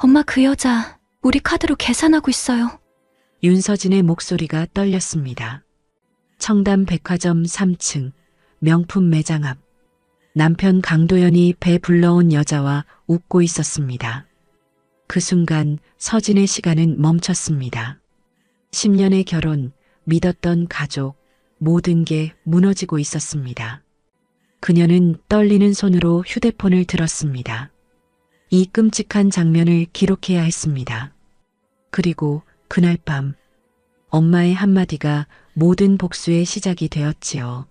엄마 그 여자 우리 카드로 계산하고 있어요. 윤서진의 목소리가 떨렸습니다. 청담 백화점 3층 명품 매장 앞 남편 강도연이 배 불러온 여자와 웃고 있었습니다. 그 순간 서진의 시간은 멈췄습니다. 10년의 결혼, 믿었던 가족, 모든 게 무너지고 있었습니다. 그녀는 떨리는 손으로 휴대폰을 들었습니다. 이 끔찍한 장면을 기록해야 했습니다. 그리고 그날 밤 엄마의 한마디가 모든 복수의 시작이 되었지요.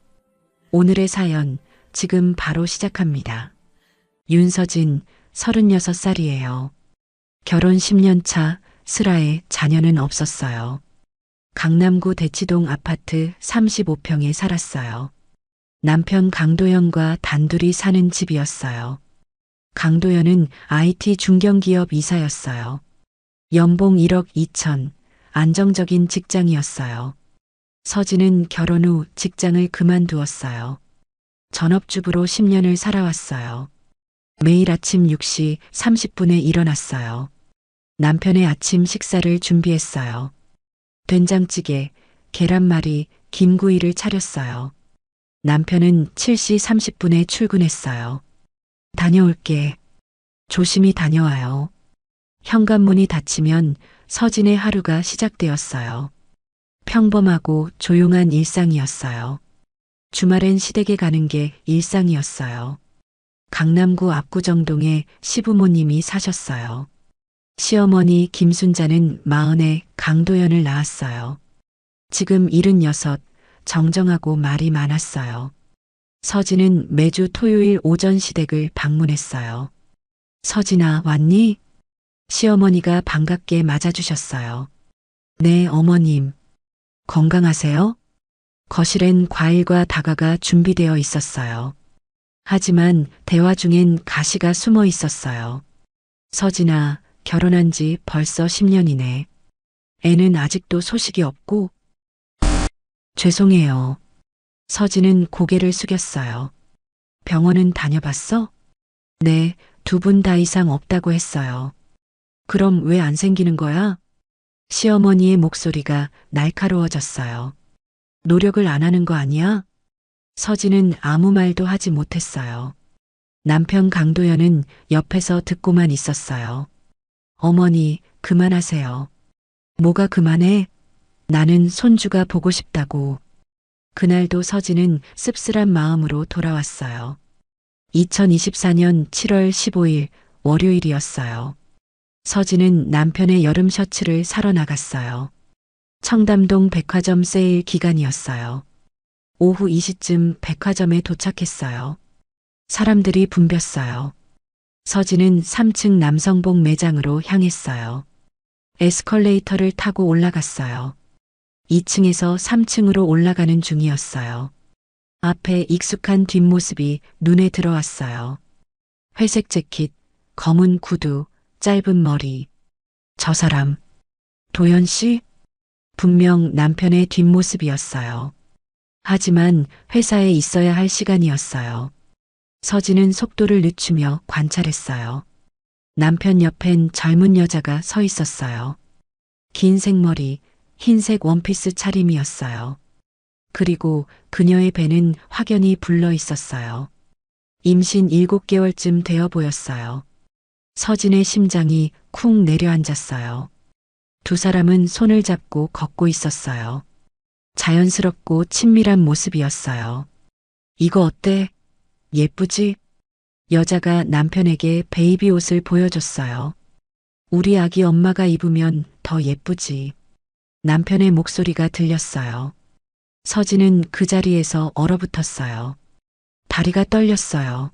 오늘의 사연 지금 바로 시작합니다. 윤서진 36살이에요. 결혼 10년 차 슬아에 자녀는 없었어요. 강남구 대치동 아파트 35평에 살았어요. 남편 강도연과 단둘이 사는 집이었어요. 강도연은 IT 중견기업 이사였어요. 연봉 1억 2천, 안정적인 직장이었어요. 서진은 결혼 후 직장을 그만두었어요. 전업주부로 10년을 살아왔어요. 매일 아침 6시 30분에 일어났어요. 남편의 아침 식사를 준비했어요. 된장찌개, 계란말이, 김구이를 차렸어요. 남편은 7시 30분에 출근했어요. 다녀올게. 조심히 다녀와요. 현관문이 닫히면 서진의 하루가 시작되었어요. 평범하고 조용한 일상이었어요. 주말엔 시댁에 가는 게 일상이었어요. 강남구 압구정동에 시부모님이 사셨어요. 시어머니 김순자는 40에 강도연을 낳았어요. 지금 76, 정정하고 말이 많았어요. 서진은 매주 토요일 오전 시댁을 방문했어요. 서진아, 왔니? 시어머니가 반갑게 맞아주셨어요. 네, 어머님. 건강하세요? 거실엔 과일과 다과가 준비되어 있었어요. 하지만 대화 중엔 가시가 숨어 있었어요. 서진아, 결혼한 지 벌써 10년이네. 애는 아직도 소식이 없고. 죄송해요. 서진은 고개를 숙였어요. 병원은 다녀봤어? 네, 2분 다 이상 없다고 했어요. 그럼 왜 안 생기는 거야? 시어머니의 목소리가 날카로워졌어요. 노력을 안 하는 거 아니야? 서진은 아무 말도 하지 못했어요. 남편 강도연은 옆에서 듣고만 있었어요. 어머니, 그만하세요. 뭐가 그만해? 나는 손주가 보고 싶다고. 그날도 서진은 씁쓸한 마음으로 돌아왔어요. 2024년 7월 15일 월요일이었어요. 서진은 남편의 여름 셔츠를 사러 나갔어요. 청담동 백화점 세일 기간이었어요. 오후 2시쯤 백화점에 도착했어요. 사람들이 붐볐어요. 서진은 3층 남성복 매장으로 향했어요. 에스컬레이터를 타고 올라갔어요. 2층에서 3층으로 올라가는 중이었어요. 앞에 익숙한 뒷모습이 눈에 들어왔어요. 회색 재킷, 검은 구두, 짧은 머리. 저 사람, 도연 씨? 분명 남편의 뒷모습이었어요. 하지만 회사에 있어야 할 시간이었어요. 서진은 속도를 늦추며 관찰했어요. 남편 옆엔 젊은 여자가 서 있었어요. 긴 생머리, 흰색 원피스 차림이었어요. 그리고 그녀의 배는 확연히 불러 있었어요. 임신 7개월쯤 되어 보였어요. 서진의 심장이 쿵 내려앉았어요. 두 사람은 손을 잡고 걷고 있었어요. 자연스럽고 친밀한 모습이었어요. 이거 어때? 예쁘지? 여자가 남편에게 베이비 옷을 보여줬어요. 우리 아기 엄마가 입으면 더 예쁘지. 남편의 목소리가 들렸어요. 서진은 그 자리에서 얼어붙었어요. 다리가 떨렸어요.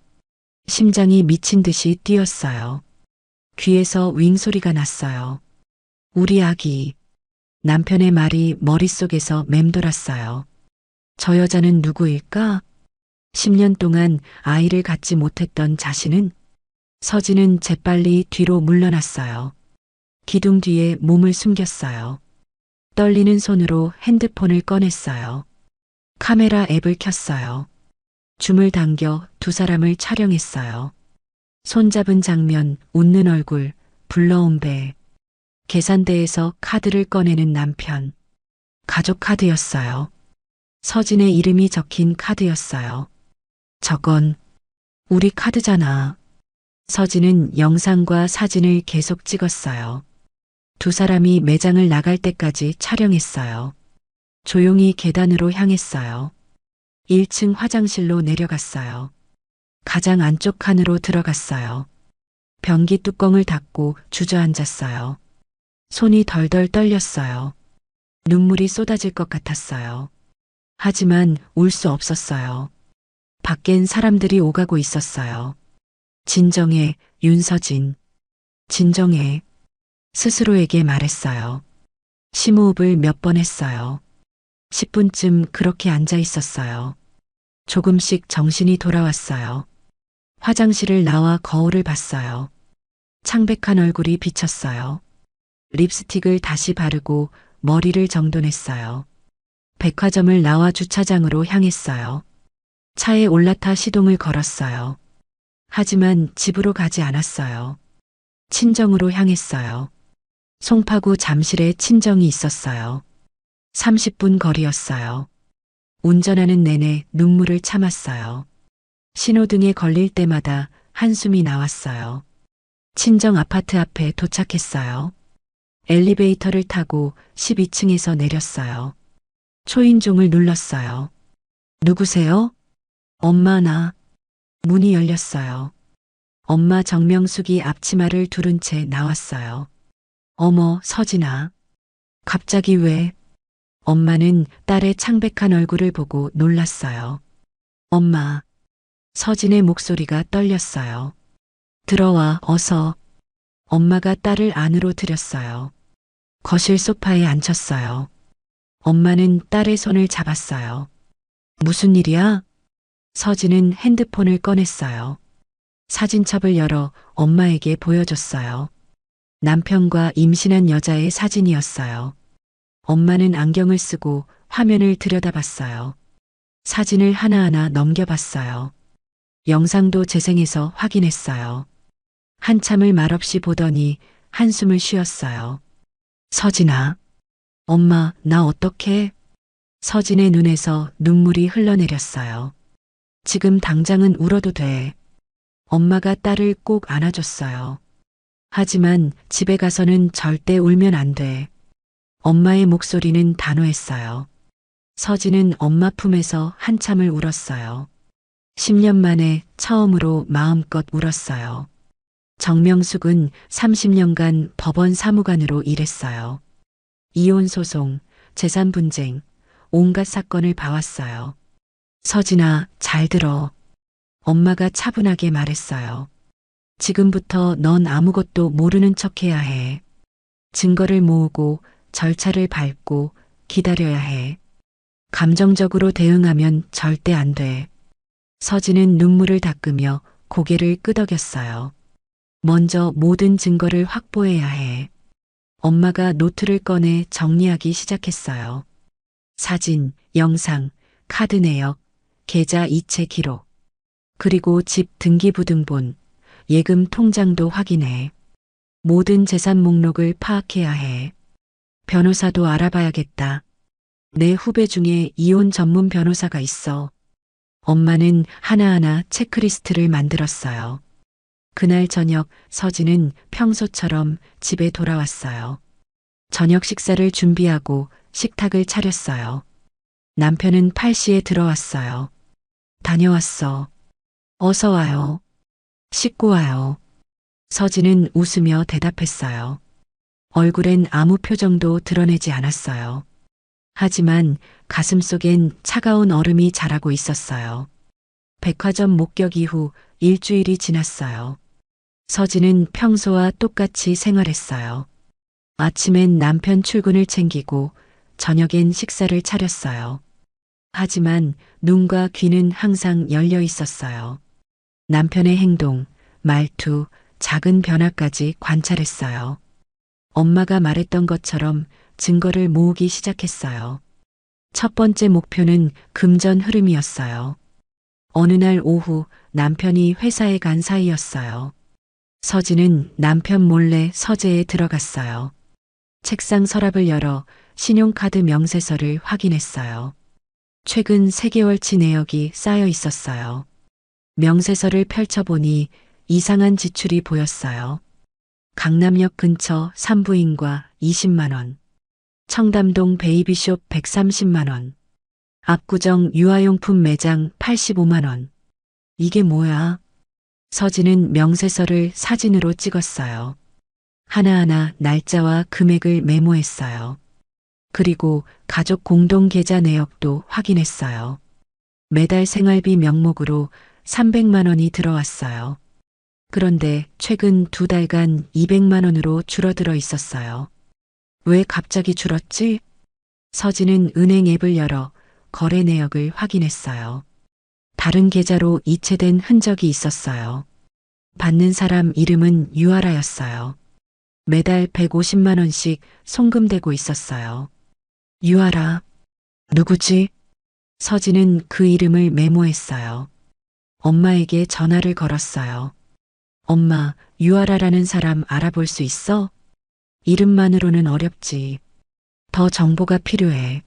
심장이 미친 듯이 뛰었어요. 귀에서 윙 소리가 났어요. 우리 아기. 남편의 말이 머릿속에서 맴돌았어요. 저 여자는 누구일까? 10년 동안 아이를 갖지 못했던 자신은? 서진은 재빨리 뒤로 물러났어요. 기둥 뒤에 몸을 숨겼어요. 떨리는 손으로 핸드폰을 꺼냈어요. 카메라 앱을 켰어요. 줌을 당겨 두 사람을 촬영했어요. 손잡은 장면, 웃는 얼굴, 불러온 배, 계산대에서 카드를 꺼내는 남편. 가족 카드였어요. 서진의 이름이 적힌 카드였어요. 저건 우리 카드잖아. 서진은 영상과 사진을 계속 찍었어요. 두 사람이 매장을 나갈 때까지 촬영했어요. 조용히 계단으로 향했어요. 1층 화장실로 내려갔어요. 가장 안쪽 칸으로 들어갔어요. 변기 뚜껑을 닫고 주저앉았어요. 손이 덜덜 떨렸어요. 눈물이 쏟아질 것 같았어요. 하지만 울 수 없었어요. 밖엔 사람들이 오가고 있었어요. 진정해, 윤서진. 진정해. 스스로에게 말했어요. 심호흡을 몇 번 했어요. 10분쯤 그렇게 앉아 있었어요. 조금씩 정신이 돌아왔어요. 화장실을 나와 거울을 봤어요. 창백한 얼굴이 비쳤어요. 립스틱을 다시 바르고 머리를 정돈했어요. 백화점을 나와 주차장으로 향했어요. 차에 올라타 시동을 걸었어요. 하지만 집으로 가지 않았어요. 친정으로 향했어요. 송파구 잠실에 친정이 있었어요. 30분 거리였어요. 운전하는 내내 눈물을 참았어요. 신호등에 걸릴 때마다 한숨이 나왔어요. 친정 아파트 앞에 도착했어요. 엘리베이터를 타고 12층에서 내렸어요. 초인종을 눌렀어요. 누구세요? 엄마 나. 문이 열렸어요. 엄마 정명숙이 앞치마를 두른 채 나왔어요. 어머, 서진아. 갑자기 왜? 엄마는 딸의 창백한 얼굴을 보고 놀랐어요. 엄마. 서진의 목소리가 떨렸어요. 들어와, 어서. 엄마가 딸을 안으로 들였어요. 거실 소파에 앉혔어요. 엄마는 딸의 손을 잡았어요. 무슨 일이야? 서진은 핸드폰을 꺼냈어요. 사진첩을 열어 엄마에게 보여줬어요. 남편과 임신한 여자의 사진이었어요. 엄마는 안경을 쓰고 화면을 들여다봤어요. 사진을 하나하나 넘겨봤어요. 영상도 재생해서 확인했어요. 한참을 말없이 보더니 한숨을 쉬었어요. 서진아. 엄마, 나 어떡해? 서진의 눈에서 눈물이 흘러내렸어요. 지금 당장은 울어도 돼. 엄마가 딸을 꼭 안아줬어요. 하지만 집에 가서는 절대 울면 안 돼. 엄마의 목소리는 단호했어요. 서진은 엄마 품에서 한참을 울었어요. 10년 만에 처음으로 마음껏 울었어요. 정명숙은 30년간 법원 사무관으로 일했어요. 이혼 소송, 재산 분쟁, 온갖 사건을 봐왔어요. 서진아, 잘 들어. 엄마가 차분하게 말했어요. 지금부터 넌 아무것도 모르는 척 해야 해. 증거를 모으고 절차를 밟고 기다려야 해. 감정적으로 대응하면 절대 안 돼. 서진은 눈물을 닦으며 고개를 끄덕였어요. 먼저 모든 증거를 확보해야 해. 엄마가 노트를 꺼내 정리하기 시작했어요. 사진, 영상, 카드 내역, 계좌 이체 기록, 그리고 집 등기부등본, 예금 통장도 확인해. 모든 재산 목록을 파악해야 해. 변호사도 알아봐야겠다. 내 후배 중에 이혼 전문 변호사가 있어. 엄마는 하나하나 체크리스트를 만들었어요. 그날 저녁 서진은 평소처럼 집에 돌아왔어요. 저녁 식사를 준비하고 식탁을 차렸어요. 남편은 8시에 들어왔어요. 다녀왔어. 어서 와요. 씻고 와요. 서진은 웃으며 대답했어요. 얼굴엔 아무 표정도 드러내지 않았어요. 하지만 가슴속엔 차가운 얼음이 자라고 있었어요. 백화점 목격 이후 일주일이 지났어요. 서진은 평소와 똑같이 생활했어요. 아침엔 남편 출근을 챙기고 저녁엔 식사를 차렸어요. 하지만 눈과 귀는 항상 열려 있었어요. 남편의 행동, 말투, 작은 변화까지 관찰했어요. 엄마가 말했던 것처럼 증거를 모으기 시작했어요. 첫 번째 목표는 금전 흐름이었어요. 어느 날 오후 남편이 회사에 간 사이였어요. 서진은 남편 몰래 서재에 들어갔어요. 책상 서랍을 열어 신용카드 명세서를 확인했어요. 최근 3개월치 내역이 쌓여 있었어요. 명세서를 펼쳐보니 이상한 지출이 보였어요. 강남역 근처 산부인과 20만 원, 청담동 베이비숍 130만 원, 압구정 유아용품 매장 85만 원. 이게 뭐야? 서진은 명세서를 사진으로 찍었어요. 하나하나 날짜와 금액을 메모했어요. 그리고 가족 공동 계좌 내역도 확인했어요. 매달 생활비 명목으로 300만 원이 들어왔어요. 그런데 최근 2달간 200만 원으로 줄어들어 있었어요. 왜 갑자기 줄었지? 서진은 은행 앱을 열어 거래 내역을 확인했어요. 다른 계좌로 이체된 흔적이 있었어요. 받는 사람 이름은 유아라였어요. 매달 150만 원씩 송금되고 있었어요. 유아라. 누구지? 서진은 그 이름을 메모했어요. 엄마에게 전화를 걸었어요. 엄마, 유아라라는 사람 알아볼 수 있어? 이름만으로는 어렵지. 더 정보가 필요해.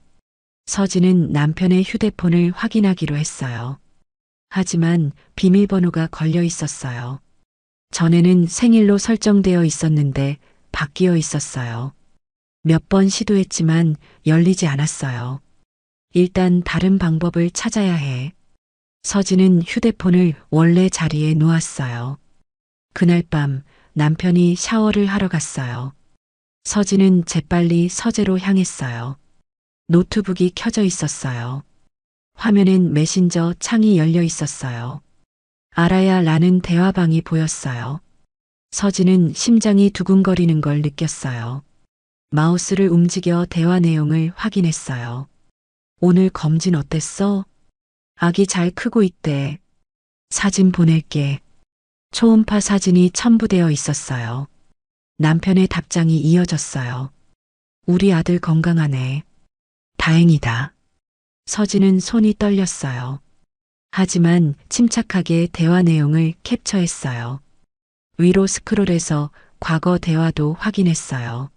서진은 남편의 휴대폰을 확인하기로 했어요. 하지만 비밀번호가 걸려 있었어요. 전에는 생일로 설정되어 있었는데 바뀌어 있었어요. 몇 번 시도했지만 열리지 않았어요. 일단 다른 방법을 찾아야 해. 서진은 휴대폰을 원래 자리에 놓았어요. 그날 밤 남편이 샤워를 하러 갔어요. 서진은 재빨리 서재로 향했어요. 노트북이 켜져 있었어요. 화면엔 메신저 창이 열려 있었어요. 알아야 라는 대화방이 보였어요. 서진은 심장이 두근거리는 걸 느꼈어요. 마우스를 움직여 대화 내용을 확인했어요. 오늘 검진 어땠어? 아기 잘 크고 있대. 사진 보낼게. 초음파 사진이 첨부되어 있었어요. 남편의 답장이 이어졌어요. 우리 아들 건강하네. 다행이다. 서진은 손이 떨렸어요. 하지만 침착하게 대화 내용을 캡처했어요. 위로 스크롤해서 과거 대화도 확인했어요.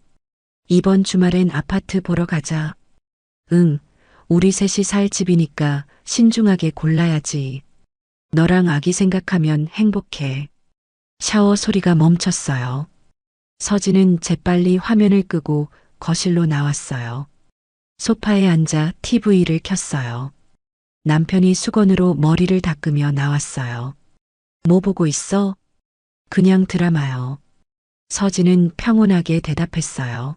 이번 주말엔 아파트 보러 가자. 응, 우리 셋이 살 집이니까 신중하게 골라야지. 너랑 아기 생각하면 행복해. 샤워 소리가 멈췄어요. 서진은 재빨리 화면을 끄고 거실로 나왔어요. 소파에 앉아 TV를 켰어요. 남편이 수건으로 머리를 닦으며 나왔어요. 뭐 보고 있어? 그냥 드라마요. 서진은 평온하게 대답했어요.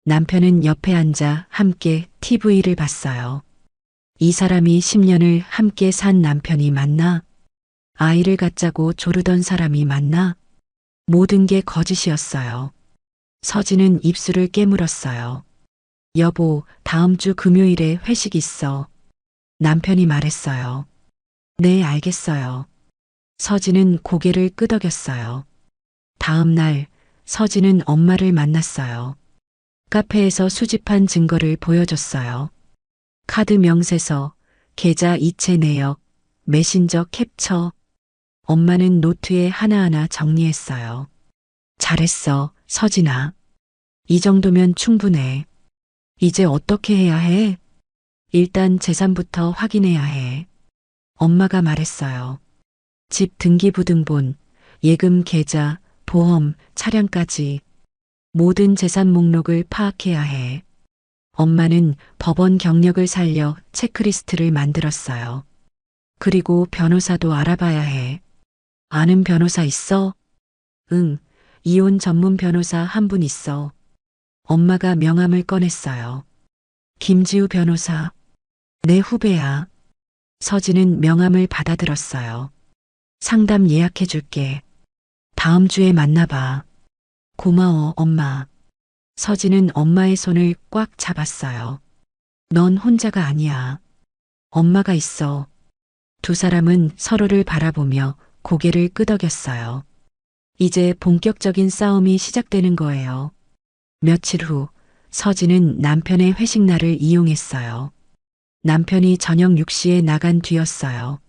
남편은 옆에 앉아 함께 TV를 봤어요. 이 사람이 10년을 함께 산 남편이 맞나? 아이를 갖자고 조르던 사람이 맞나? 모든 게 거짓이었어요. 서진은 입술을 깨물었어요. 여보, 다음 주 금요일에 회식 있어. 남편이 말했어요. 네, 알겠어요. 서진은 고개를 끄덕였어요. 다음 날, 서진은 엄마를 만났어요. 카페에서 수집한 증거를 보여줬어요. 카드 명세서, 계좌 이체 내역, 메신저 캡처. 엄마는 노트에 하나하나 정리했어요. 잘했어, 서진아. 이 정도면 충분해. 이제 어떻게 해야 해? 일단 재산부터 확인해야 해. 엄마가 말했어요. 집 등기부등본, 예금 계좌, 보험, 차량까지 모든 재산 목록을 파악해야 해. 엄마는 법원 경력을 살려 체크리스트를 만들었어요. 그리고 변호사도 알아봐야 해. 아는 변호사 있어? 응, 이혼 전문 변호사 한 분 있어. 엄마가 명함을 꺼냈어요. 김지우 변호사. 내 후배야. 서진은 명함을 받아들었어요. 상담 예약해 줄게. 다음 주에 만나봐. 고마워, 엄마. 서진은 엄마의 손을 꽉 잡았어요. 넌 혼자가 아니야. 엄마가 있어. 두 사람은 서로를 바라보며 고개를 끄덕였어요. 이제 본격적인 싸움이 시작되는 거예요. 며칠 후, 서진은 남편의 회식 날을 이용했어요. 남편이 저녁 6시에 나간 뒤였어요.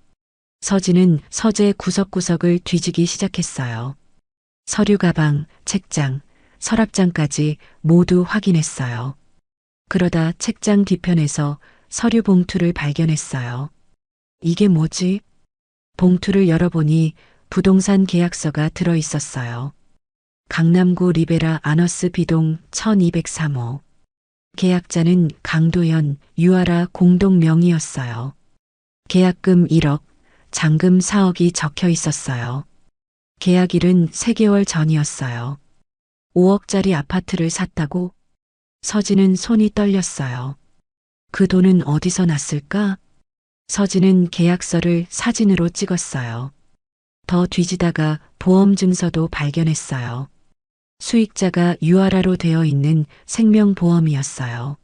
서진은 서재 구석구석을 뒤지기 시작했어요. 서류 가방, 책장, 서랍장까지 모두 확인했어요. 그러다 책장 뒤편에서 서류 봉투를 발견했어요. 이게 뭐지? 봉투를 열어보니 부동산 계약서가 들어 있었어요. 강남구 리베라 아너스 B동 1203호. 계약자는 강도현, 유아라 공동 명의였어요. 계약금 1억, 잔금 4억이 적혀 있었어요. 계약일은 3개월 전이었어요. 5억짜리 아파트를 샀다고? 서진은 손이 떨렸어요. 그 돈은 어디서 났을까? 서진은 계약서를 사진으로 찍었어요. 더 뒤지다가 보험증서도 발견했어요. 수익자가 유아라로 되어 있는 생명보험이었어요.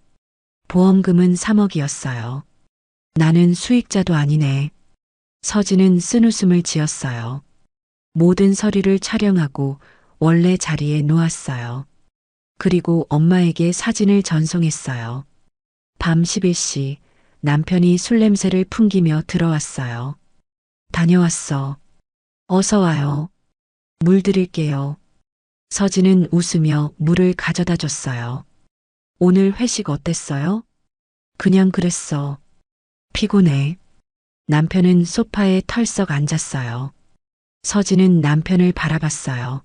보험금은 3억이었어요. 나는 수익자도 아니네. 서진은 쓴웃음을 지었어요. 모든 서류를 촬영하고 원래 자리에 놓았어요. 그리고 엄마에게 사진을 전송했어요. 밤 11시 남편이 술 냄새를 풍기며 들어왔어요. 다녀왔어. 어서 와요. 물 드릴게요. 서진은 웃으며 물을 가져다 줬어요. 오늘 회식 어땠어요? 그냥 그랬어. 피곤해. 남편은 소파에 털썩 앉았어요. 서진은 남편을 바라봤어요.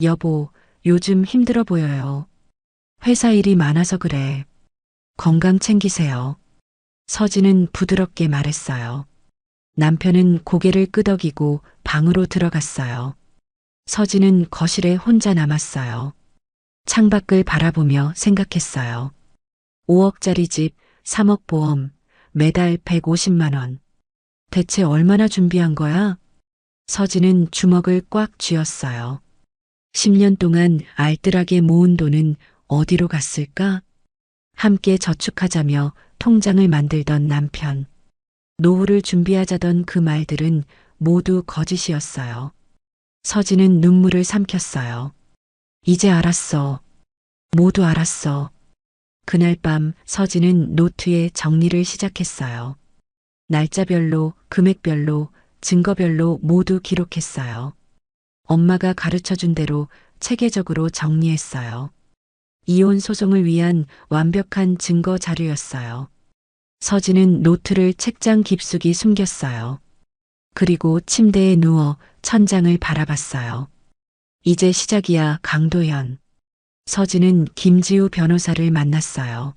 여보, 요즘 힘들어 보여요. 회사 일이 많아서 그래. 건강 챙기세요. 서진은 부드럽게 말했어요. 남편은 고개를 끄덕이고 방으로 들어갔어요. 서진은 거실에 혼자 남았어요. 창밖을 바라보며 생각했어요. 5억짜리 집, 3억 보험, 매달 150만 원. 대체 얼마나 준비한 거야? 서진은 주먹을 꽉 쥐었어요. 10년 동안 알뜰하게 모은 돈은 어디로 갔을까? 함께 저축하자며 통장을 만들던 남편. 노후를 준비하자던 그 말들은 모두 거짓이었어요. 서진은 눈물을 삼켰어요. 이제 알았어. 모두 알았어. 그날 밤 서진은 노트에 정리를 시작했어요. 날짜별로, 금액별로, 증거별로 모두 기록했어요. 엄마가 가르쳐 준 대로 체계적으로 정리했어요. 이혼 소송을 위한 완벽한 증거 자료였어요. 서진은 노트를 책장 깊숙이 숨겼어요. 그리고 침대에 누워 천장을 바라봤어요. 이제 시작이야, 강도현. 서진은 김지우 변호사를 만났어요.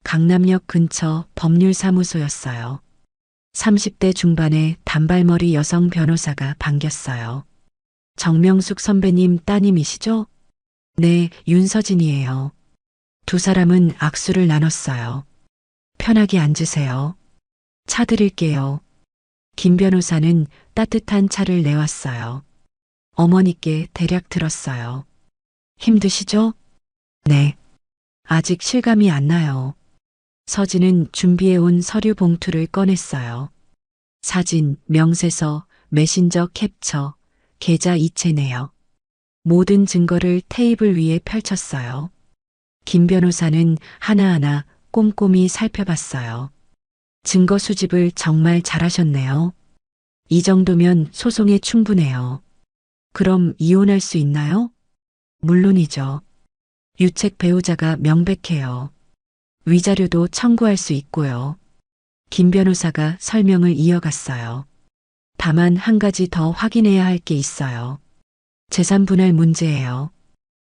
강남역 근처 법률사무소였어요. 30대 중반의 단발머리 여성 변호사가 반겼어요. 정명숙 선배님 따님이시죠? 네, 윤서진이에요. 두 사람은 악수를 나눴어요. 편하게 앉으세요. 차 드릴게요. 김 변호사는 따뜻한 차를 내왔어요. 어머니께 대략 들었어요. 힘드시죠? 네. 아직 실감이 안 나요. 서진은 준비해온 서류 봉투를 꺼냈어요. 사진, 명세서, 메신저 캡처, 계좌 이체 내역. 모든 증거를 테이블 위에 펼쳤어요. 김 변호사는 하나하나 꼼꼼히 살펴봤어요. 증거 수집을 정말 잘하셨네요. 이 정도면 소송에 충분해요. 그럼 이혼할 수 있나요? 물론이죠. 유책 배우자가 명백해요. 위자료도 청구할 수 있고요. 김 변호사가 설명을 이어갔어요. 다만 한 가지 더 확인해야 할 게 있어요. 재산 분할 문제예요.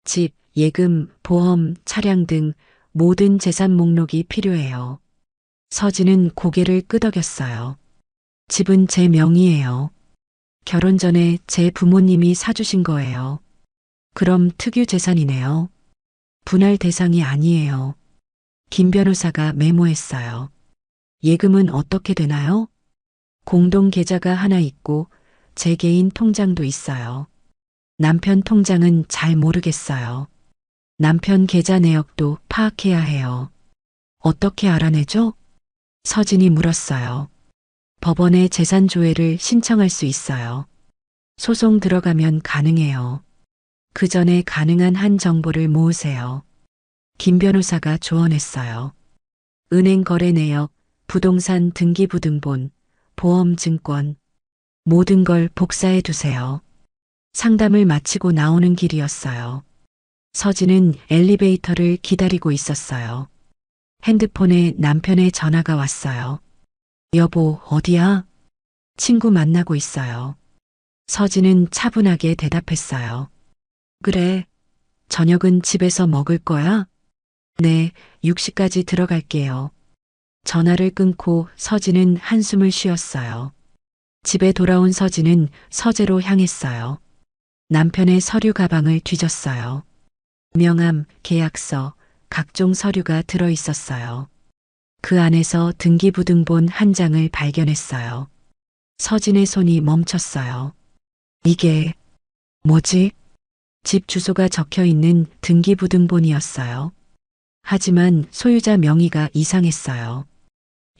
집, 예금, 보험, 차량 등 모든 재산 목록이 필요해요. 서진은 고개를 끄덕였어요. 집은 제 명의예요. 결혼 전에 제 부모님이 사주신 거예요. 그럼 특유 재산이네요. 분할 대상이 아니에요. 김 변호사가 메모했어요. 예금은 어떻게 되나요? 공동 계좌가 하나 있고 제 개인 통장도 있어요. 남편 통장은 잘 모르겠어요. 남편 계좌 내역도 파악해야 해요. 어떻게 알아내죠? 서진이 물었어요. 법원에 재산 조회를 신청할 수 있어요. 소송 들어가면 가능해요. 그 전에 가능한 한 정보를 모으세요. 김 변호사가 조언했어요. 은행 거래 내역, 부동산 등기부등본, 보험, 증권, 모든 걸 복사해 두세요. 상담을 마치고 나오는 길이었어요. 서진은 엘리베이터를 기다리고 있었어요. 핸드폰에 남편의 전화가 왔어요. 여보, 어디야? 친구 만나고 있어요. 서진은 차분하게 대답했어요. 그래, 저녁은 집에서 먹을 거야? 네, 6시까지 들어갈게요. 전화를 끊고 서진은 한숨을 쉬었어요. 집에 돌아온 서진은 서재로 향했어요. 남편의 서류 가방을 뒤졌어요. 명함, 계약서, 각종 서류가 들어 있었어요. 그 안에서 등기부등본 한 장을 발견했어요. 서진의 손이 멈췄어요. 이게 뭐지? 집 주소가 적혀 있는 등기부등본이었어요. 하지만 소유자 명의가 이상했어요.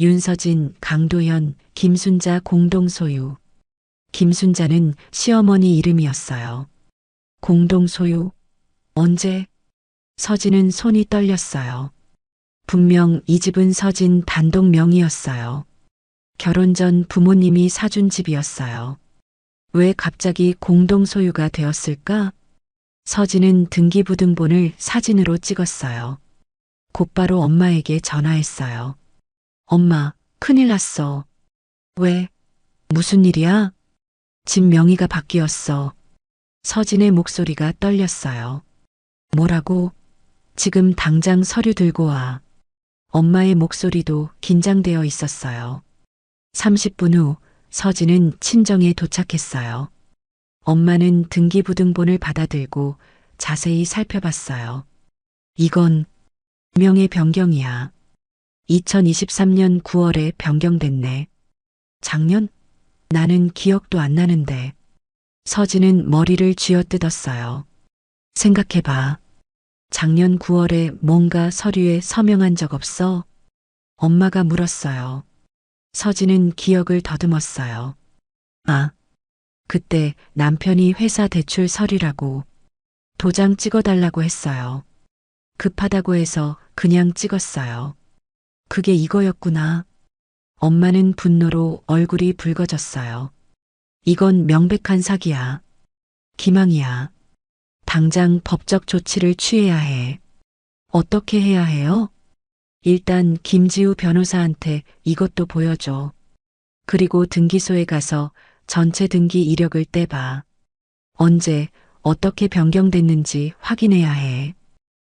윤서진, 강도현, 김순자 공동 소유. 김순자는 시어머니 이름이었어요. 공동 소유? 언제? 서진은 손이 떨렸어요. 분명 이 집은 서진 단독 명의였어요. 결혼 전 부모님이 사준 집이었어요. 왜 갑자기 공동 소유가 되었을까? 서진은 등기부등본을 사진으로 찍었어요. 곧바로 엄마에게 전화했어요. 엄마, 큰일 났어. 왜? 무슨 일이야? 집 명의가 바뀌었어. 서진의 목소리가 떨렸어요. 뭐라고? 지금 당장 서류 들고 와. 엄마의 목소리도 긴장되어 있었어요. 30분 후 서진은 친정에 도착했어요. 엄마는 등기부등본을 받아들고 자세히 살펴봤어요. 이건 명의 변경이야. 2023년 9월에 변경됐네. 작년? 나는 기억도 안 나는데. 서진은 머리를 쥐어뜯었어요. 생각해봐. 작년 9월에 뭔가 서류에 서명한 적 없어? 엄마가 물었어요. 서진은 기억을 더듬었어요. 아, 그때 남편이 회사 대출 서류라고 도장 찍어달라고 했어요. 급하다고 해서 그냥 찍었어요. 그게 이거였구나. 엄마는 분노로 얼굴이 붉어졌어요. 이건 명백한 사기야. 기망이야. 당장 법적 조치를 취해야 해. 어떻게 해야 해요? 일단 김지우 변호사한테 이것도 보여줘. 그리고 등기소에 가서 전체 등기 이력을 떼봐. 언제, 어떻게 변경됐는지 확인해야 해.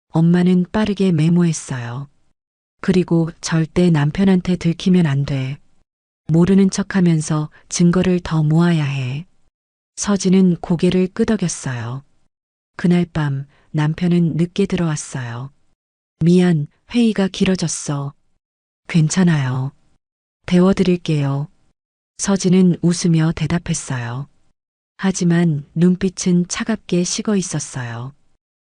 엄마는 빠르게 메모했어요. 그리고 절대 남편한테 들키면 안 돼. 모르는 척하면서 증거를 더 모아야 해. 서진은 고개를 끄덕였어요. 그날 밤 남편은 늦게 들어왔어요. 미안, 회의가 길어졌어. 괜찮아요. 데워드릴게요. 서진은 웃으며 대답했어요. 하지만 눈빛은 차갑게 식어 있었어요.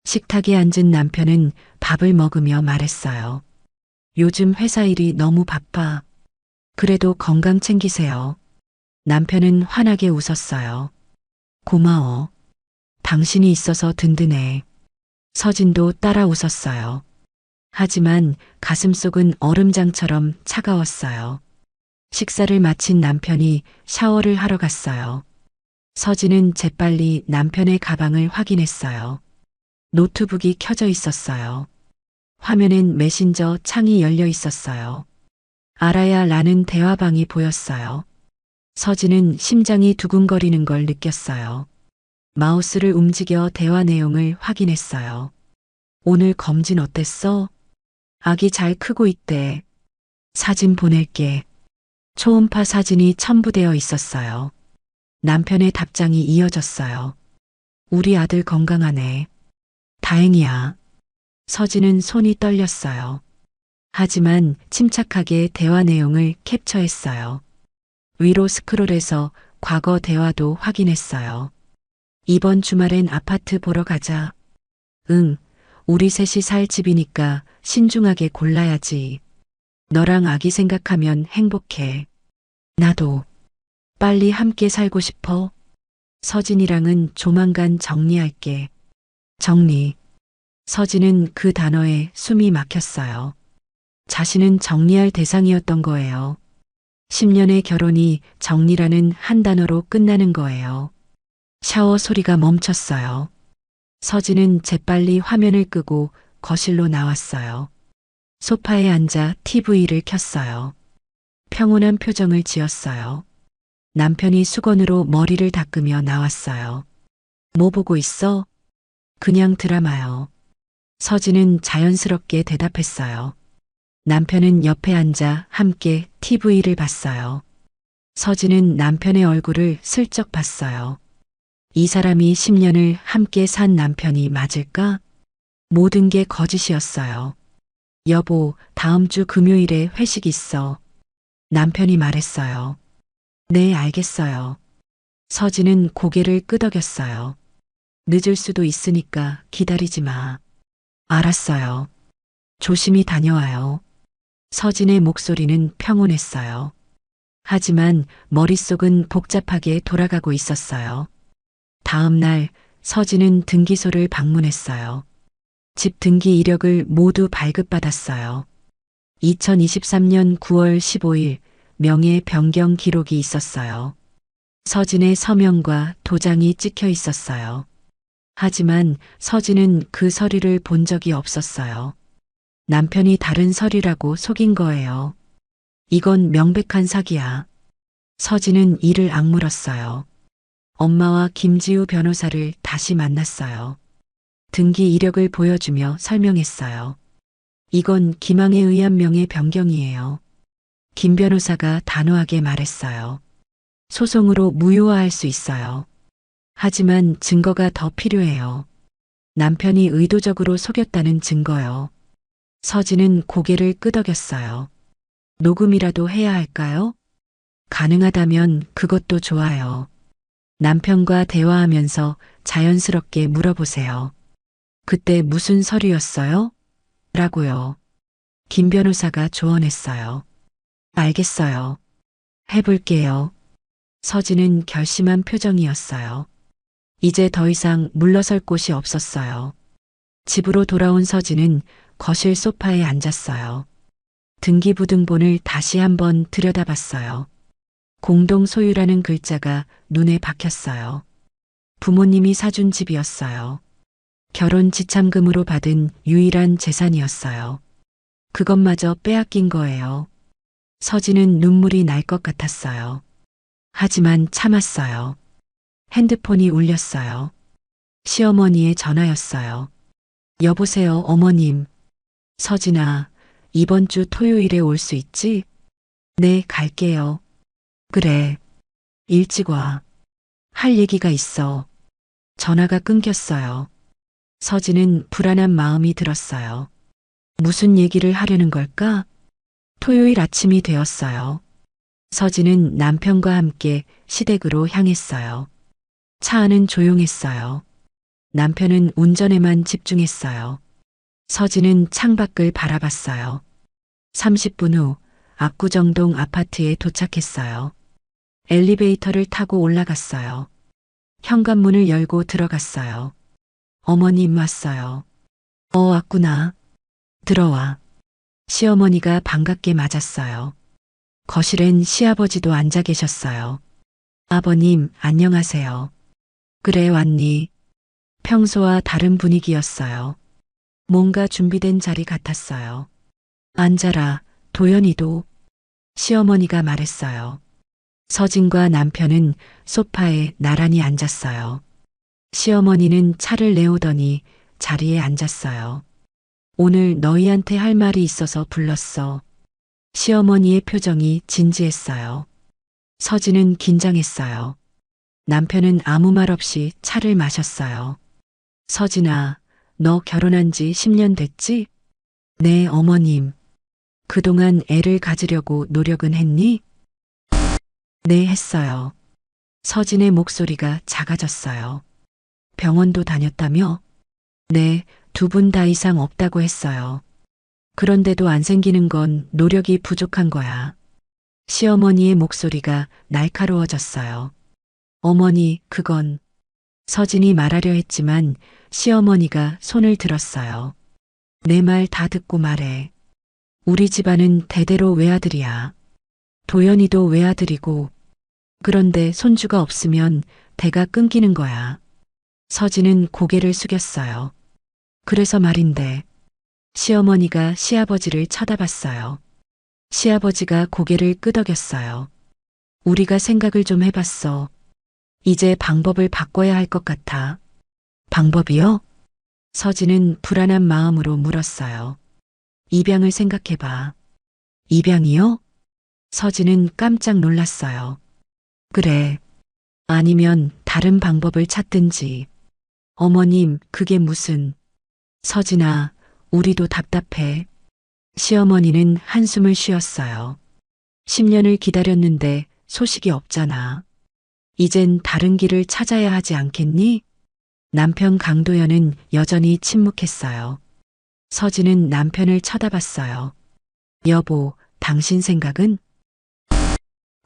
식탁에 앉은 남편은 밥을 먹으며 말했어요. 요즘 회사 일이 너무 바빠. 그래도 건강 챙기세요. 남편은 환하게 웃었어요. 고마워. 당신이 있어서 든든해. 서진도 따라 웃었어요. 하지만 가슴속은 얼음장처럼 차가웠어요. 식사를 마친 남편이 샤워를 하러 갔어요. 서진은 재빨리 남편의 가방을 확인했어요. 노트북이 켜져 있었어요. 화면엔 메신저 창이 열려 있었어요. 알아야 라는 대화방이 보였어요. 서진은 심장이 두근거리는 걸 느꼈어요. 마우스를 움직여 대화 내용을 확인했어요. 오늘 검진 어땠어? 아기 잘 크고 있대. 사진 보낼게. 초음파 사진이 첨부되어 있었어요. 남편의 답장이 이어졌어요. 우리 아들 건강하네. 다행이야. 서진은 손이 떨렸어요. 하지만 침착하게 대화 내용을 캡처했어요. 위로 스크롤해서 과거 대화도 확인했어요. 이번 주말엔 아파트 보러 가자. 응, 우리 셋이 살 집이니까 신중하게 골라야지. 너랑 아기 생각하면 행복해. 나도. 빨리 함께 살고 싶어. 서진이랑은 조만간 정리할게. 정리. 서진은 그 단어에 숨이 막혔어요. 자신은 정리할 대상이었던 거예요. 10년의 결혼이 정리라는 한 단어로 끝나는 거예요. 샤워 소리가 멈췄어요. 서진은 재빨리 화면을 끄고 거실로 나왔어요. 소파에 앉아 TV를 켰어요. 평온한 표정을 지었어요. 남편이 수건으로 머리를 닦으며 나왔어요. 뭐 보고 있어? 그냥 드라마요. 서진은 자연스럽게 대답했어요. 남편은 옆에 앉아 함께 TV를 봤어요. 서진은 남편의 얼굴을 슬쩍 봤어요. 이 사람이 10년을 함께 산 남편이 맞을까? 모든 게 거짓이었어요. 여보, 다음 주 금요일에 회식 있어. 남편이 말했어요. 네, 알겠어요. 서진은 고개를 끄덕였어요. 늦을 수도 있으니까 기다리지 마. 알았어요. 조심히 다녀와요. 서진의 목소리는 평온했어요. 하지만 머릿속은 복잡하게 돌아가고 있었어요. 다음 날 서진은 등기소를 방문했어요. 집 등기 이력을 모두 발급받았어요. 2023년 9월 15일 명예 변경 기록이 있었어요. 서진의 서명과 도장이 찍혀 있었어요. 하지만 서진은 그 서류를 본 적이 없었어요. 남편이 다른 서류라고 속인 거예요. 이건 명백한 사기야. 서진은 이를 악물었어요. 엄마와 김지우 변호사를 다시 만났어요. 등기 이력을 보여주며 설명했어요. 이건 기망에 의한 명예 변경이에요. 김 변호사가 단호하게 말했어요. 소송으로 무효화할 수 있어요. 하지만 증거가 더 필요해요. 남편이 의도적으로 속였다는 증거요. 서진은 고개를 끄덕였어요. 녹음이라도 해야 할까요? 가능하다면 그것도 좋아요. 남편과 대화하면서 자연스럽게 물어보세요. 그때 무슨 서류였어요? 라고요. 김 변호사가 조언했어요. 알겠어요. 해볼게요. 서진은 결심한 표정이었어요. 이제 더 이상 물러설 곳이 없었어요. 집으로 돌아온 서진은 거실 소파에 앉았어요. 등기부등본을 다시 한번 들여다봤어요. 공동 소유라는 글자가 눈에 박혔어요. 부모님이 사준 집이었어요. 결혼 지참금으로 받은 유일한 재산이었어요. 그것마저 빼앗긴 거예요. 서진은 눈물이 날 것 같았어요. 하지만 참았어요. 핸드폰이 울렸어요. 시어머니의 전화였어요. 여보세요, 어머님. 서진아, 이번 주 토요일에 올 수 있지? 네, 갈게요. 그래. 일찍 와. 할 얘기가 있어. 전화가 끊겼어요. 서진은 불안한 마음이 들었어요. 무슨 얘기를 하려는 걸까? 토요일 아침이 되었어요. 서진은 남편과 함께 시댁으로 향했어요. 차 안은 조용했어요. 남편은 운전에만 집중했어요. 서진은 창밖을 바라봤어요. 30분 후 압구정동 아파트에 도착했어요. 엘리베이터를 타고 올라갔어요. 현관문을 열고 들어갔어요. 어머님 왔어요. 왔구나. 들어와. 시어머니가 반갑게 맞았어요. 거실엔 시아버지도 앉아 계셨어요. 아버님, 안녕하세요. 그래, 왔니? 평소와 다른 분위기였어요. 뭔가 준비된 자리 같았어요. 앉아라, 도연이도. 시어머니가 말했어요. 서진과 남편은 소파에 나란히 앉았어요. 시어머니는 차를 내오더니 자리에 앉았어요. 오늘 너희한테 할 말이 있어서 불렀어. 시어머니의 표정이 진지했어요. 서진은 긴장했어요. 남편은 아무 말 없이 차를 마셨어요. 서진아, 너 결혼한 지 10년 됐지? 네, 어머님. 그동안 애를 가지려고 노력은 했니? 네, 했어요. 서진의 목소리가 작아졌어요. 병원도 다녔다며? 네, 두 분 다 이상 없다고 했어요. 그런데도 안 생기는 건 노력이 부족한 거야. 시어머니의 목소리가 날카로워졌어요. 어머니, 그건. 서진이 말하려 했지만 시어머니가 손을 들었어요. 내 말 다 듣고 말해. 우리 집안은 대대로 외아들이야. 도연이도 외아들이고, 그런데 손주가 없으면 대가 끊기는 거야. 서진은 고개를 숙였어요. 그래서 말인데, 시어머니가 시아버지를 쳐다봤어요. 시아버지가 고개를 끄덕였어요. 우리가 생각을 좀 해봤어. 이제 방법을 바꿔야 할 것 같아. 방법이요? 서진은 불안한 마음으로 물었어요. 입양을 생각해봐. 입양이요? 서진은 깜짝 놀랐어요. 그래. 아니면 다른 방법을 찾든지. 어머님, 그게 무슨. 서진아, 우리도 답답해. 시어머니는 한숨을 쉬었어요. 10년을 기다렸는데 소식이 없잖아. 이젠 다른 길을 찾아야 하지 않겠니? 남편 강도연은 여전히 침묵했어요. 서진은 남편을 쳐다봤어요. 여보, 당신 생각은?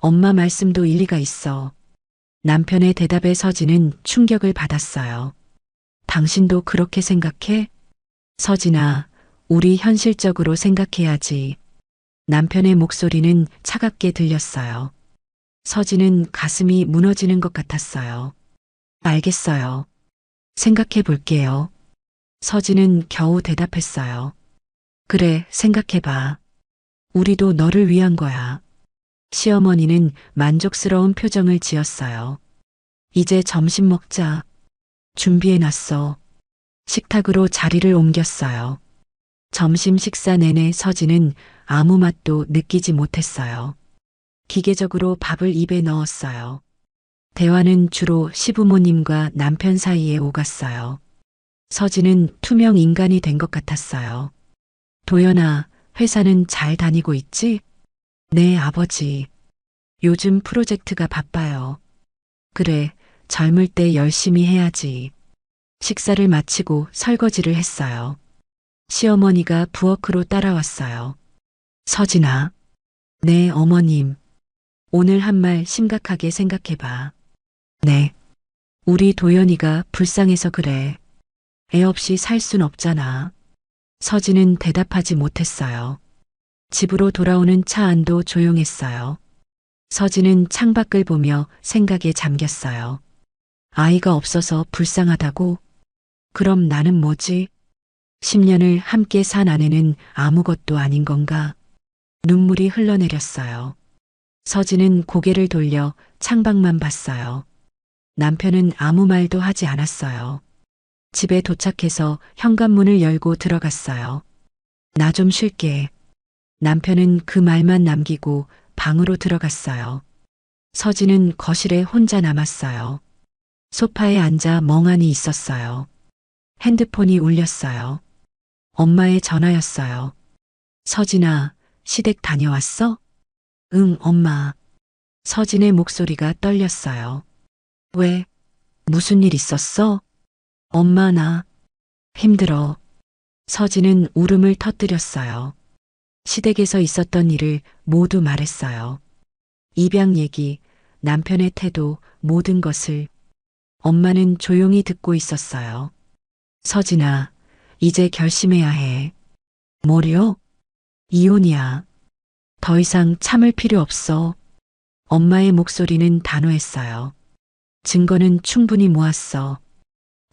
엄마 말씀도 일리가 있어. 남편의 대답에 서진은 충격을 받았어요. 당신도 그렇게 생각해? 서진아, 우리 현실적으로 생각해야지. 남편의 목소리는 차갑게 들렸어요. 서진은 가슴이 무너지는 것 같았어요. 알겠어요. 생각해 볼게요. 서진은 겨우 대답했어요. 그래, 생각해봐. 우리도 너를 위한 거야. 시어머니는 만족스러운 표정을 지었어요. 이제 점심 먹자. 준비해놨어. 식탁으로 자리를 옮겼어요. 점심 식사 내내 서진은 아무 맛도 느끼지 못했어요. 기계적으로 밥을 입에 넣었어요. 대화는 주로 시부모님과 남편 사이에 오갔어요. 서진은 투명 인간이 된 것 같았어요. 도연아, 회사는 잘 다니고 있지? 네, 아버지. 요즘 프로젝트가 바빠요. 그래, 젊을 때 열심히 해야지. 식사를 마치고 설거지를 했어요. 시어머니가 부엌으로 따라왔어요. 서진아. 네, 어머님. 오늘 한 말 심각하게 생각해봐. 네. 우리 도연이가 불쌍해서 그래. 애 없이 살 순 없잖아. 서진은 대답하지 못했어요. 집으로 돌아오는 차 안도 조용했어요. 서진은 창밖을 보며 생각에 잠겼어요. 아이가 없어서 불쌍하다고? 그럼 나는 뭐지? 10년을 함께 산 아내는 아무것도 아닌 건가? 눈물이 흘러내렸어요. 서진은 고개를 돌려 창밖만 봤어요. 남편은 아무 말도 하지 않았어요. 집에 도착해서 현관문을 열고 들어갔어요. 나 좀 쉴게. 남편은 그 말만 남기고 방으로 들어갔어요. 서진은 거실에 혼자 남았어요. 소파에 앉아 멍하니 있었어요. 핸드폰이 울렸어요. 엄마의 전화였어요. 서진아, 시댁 다녀왔어? 응, 엄마. 서진의 목소리가 떨렸어요. 왜? 무슨 일 있었어? 엄마, 나 힘들어. 서진은 울음을 터뜨렸어요. 시댁에서 있었던 일을 모두 말했어요. 입양 얘기, 남편의 태도, 모든 것을. 엄마는 조용히 듣고 있었어요. 서진아, 이제 결심해야 해. 뭐요? 이혼이야. 더 이상 참을 필요 없어. 엄마의 목소리는 단호했어요. 증거는 충분히 모았어.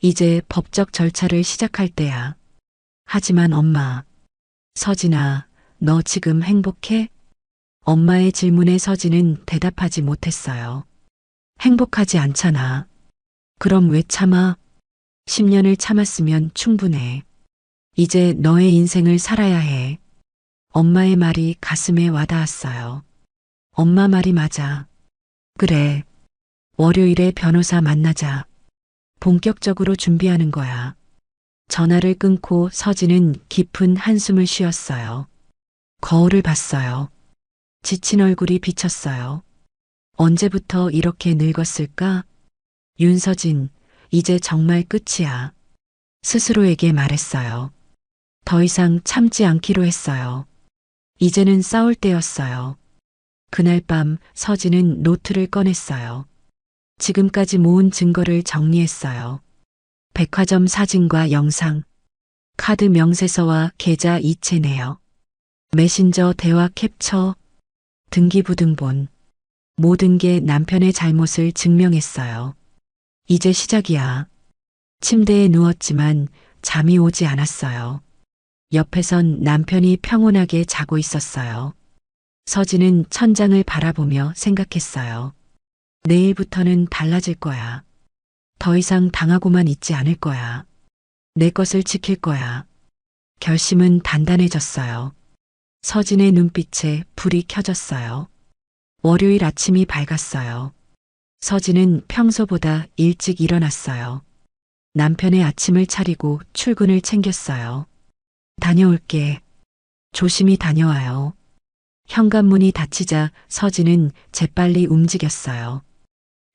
이제 법적 절차를 시작할 때야. 하지만 엄마. 서진아, 너 지금 행복해? 엄마의 질문에 서진은 대답하지 못했어요. 행복하지 않잖아. 그럼 왜 참아? 10년을 참았으면 충분해. 이제 너의 인생을 살아야 해. 엄마의 말이 가슴에 와닿았어요. 엄마 말이 맞아. 그래. 월요일에 변호사 만나자. 본격적으로 준비하는 거야. 전화를 끊고 서진은 깊은 한숨을 쉬었어요. 거울을 봤어요. 지친 얼굴이 비쳤어요. 언제부터 이렇게 늙었을까? 윤서진, 이제 정말 끝이야. 스스로에게 말했어요. 더 이상 참지 않기로 했어요. 이제는 싸울 때였어요. 그날 밤 서진은 노트를 꺼냈어요. 지금까지 모은 증거를 정리했어요. 백화점 사진과 영상, 카드 명세서와 계좌 이체 내역, 메신저 대화 캡처. 등기부등본. 모든 게 남편의 잘못을 증명했어요. 이제 시작이야. 침대에 누웠지만 잠이 오지 않았어요. 옆에선 남편이 평온하게 자고 있었어요. 서진은 천장을 바라보며 생각했어요. 내일부터는 달라질 거야. 더 이상 당하고만 있지 않을 거야. 내 것을 지킬 거야. 결심은 단단해졌어요. 서진의 눈빛에 불이 켜졌어요. 월요일 아침이 밝았어요. 서진은 평소보다 일찍 일어났어요. 남편의 아침을 차리고 출근을 챙겼어요. 다녀올게. 조심히 다녀와요. 현관문이 닫히자 서진은 재빨리 움직였어요.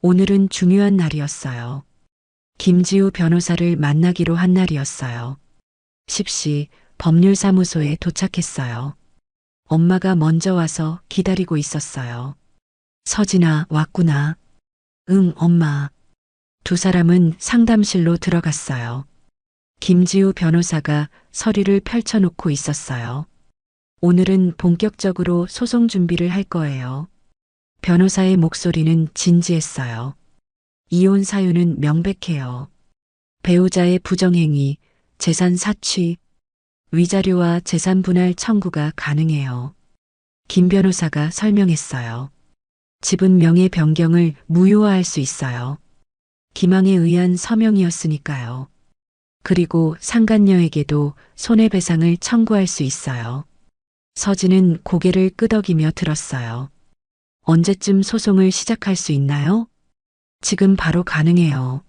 오늘은 중요한 날이었어요. 김지우 변호사를 만나기로 한 날이었어요. 10시 법률사무소에 도착했어요. 엄마가 먼저 와서 기다리고 있었어요. 서진아, 왔구나. 응, 엄마. 두 사람은 상담실로 들어갔어요. 김지우 변호사가 서류를 펼쳐놓고 있었어요. 오늘은 본격적으로 소송 준비를 할 거예요. 변호사의 목소리는 진지했어요. 이혼 사유는 명백해요. 배우자의 부정행위, 재산 사취, 위자료와 재산 분할 청구가 가능해요. 김 변호사가 설명했어요. 집은 명의 변경을 무효화할 수 있어요. 기망에 의한 서명이었으니까요. 그리고 상간녀에게도 손해배상을 청구할 수 있어요. 서진은 고개를 끄덕이며 들었어요. 언제쯤 소송을 시작할 수 있나요? 지금 바로 가능해요.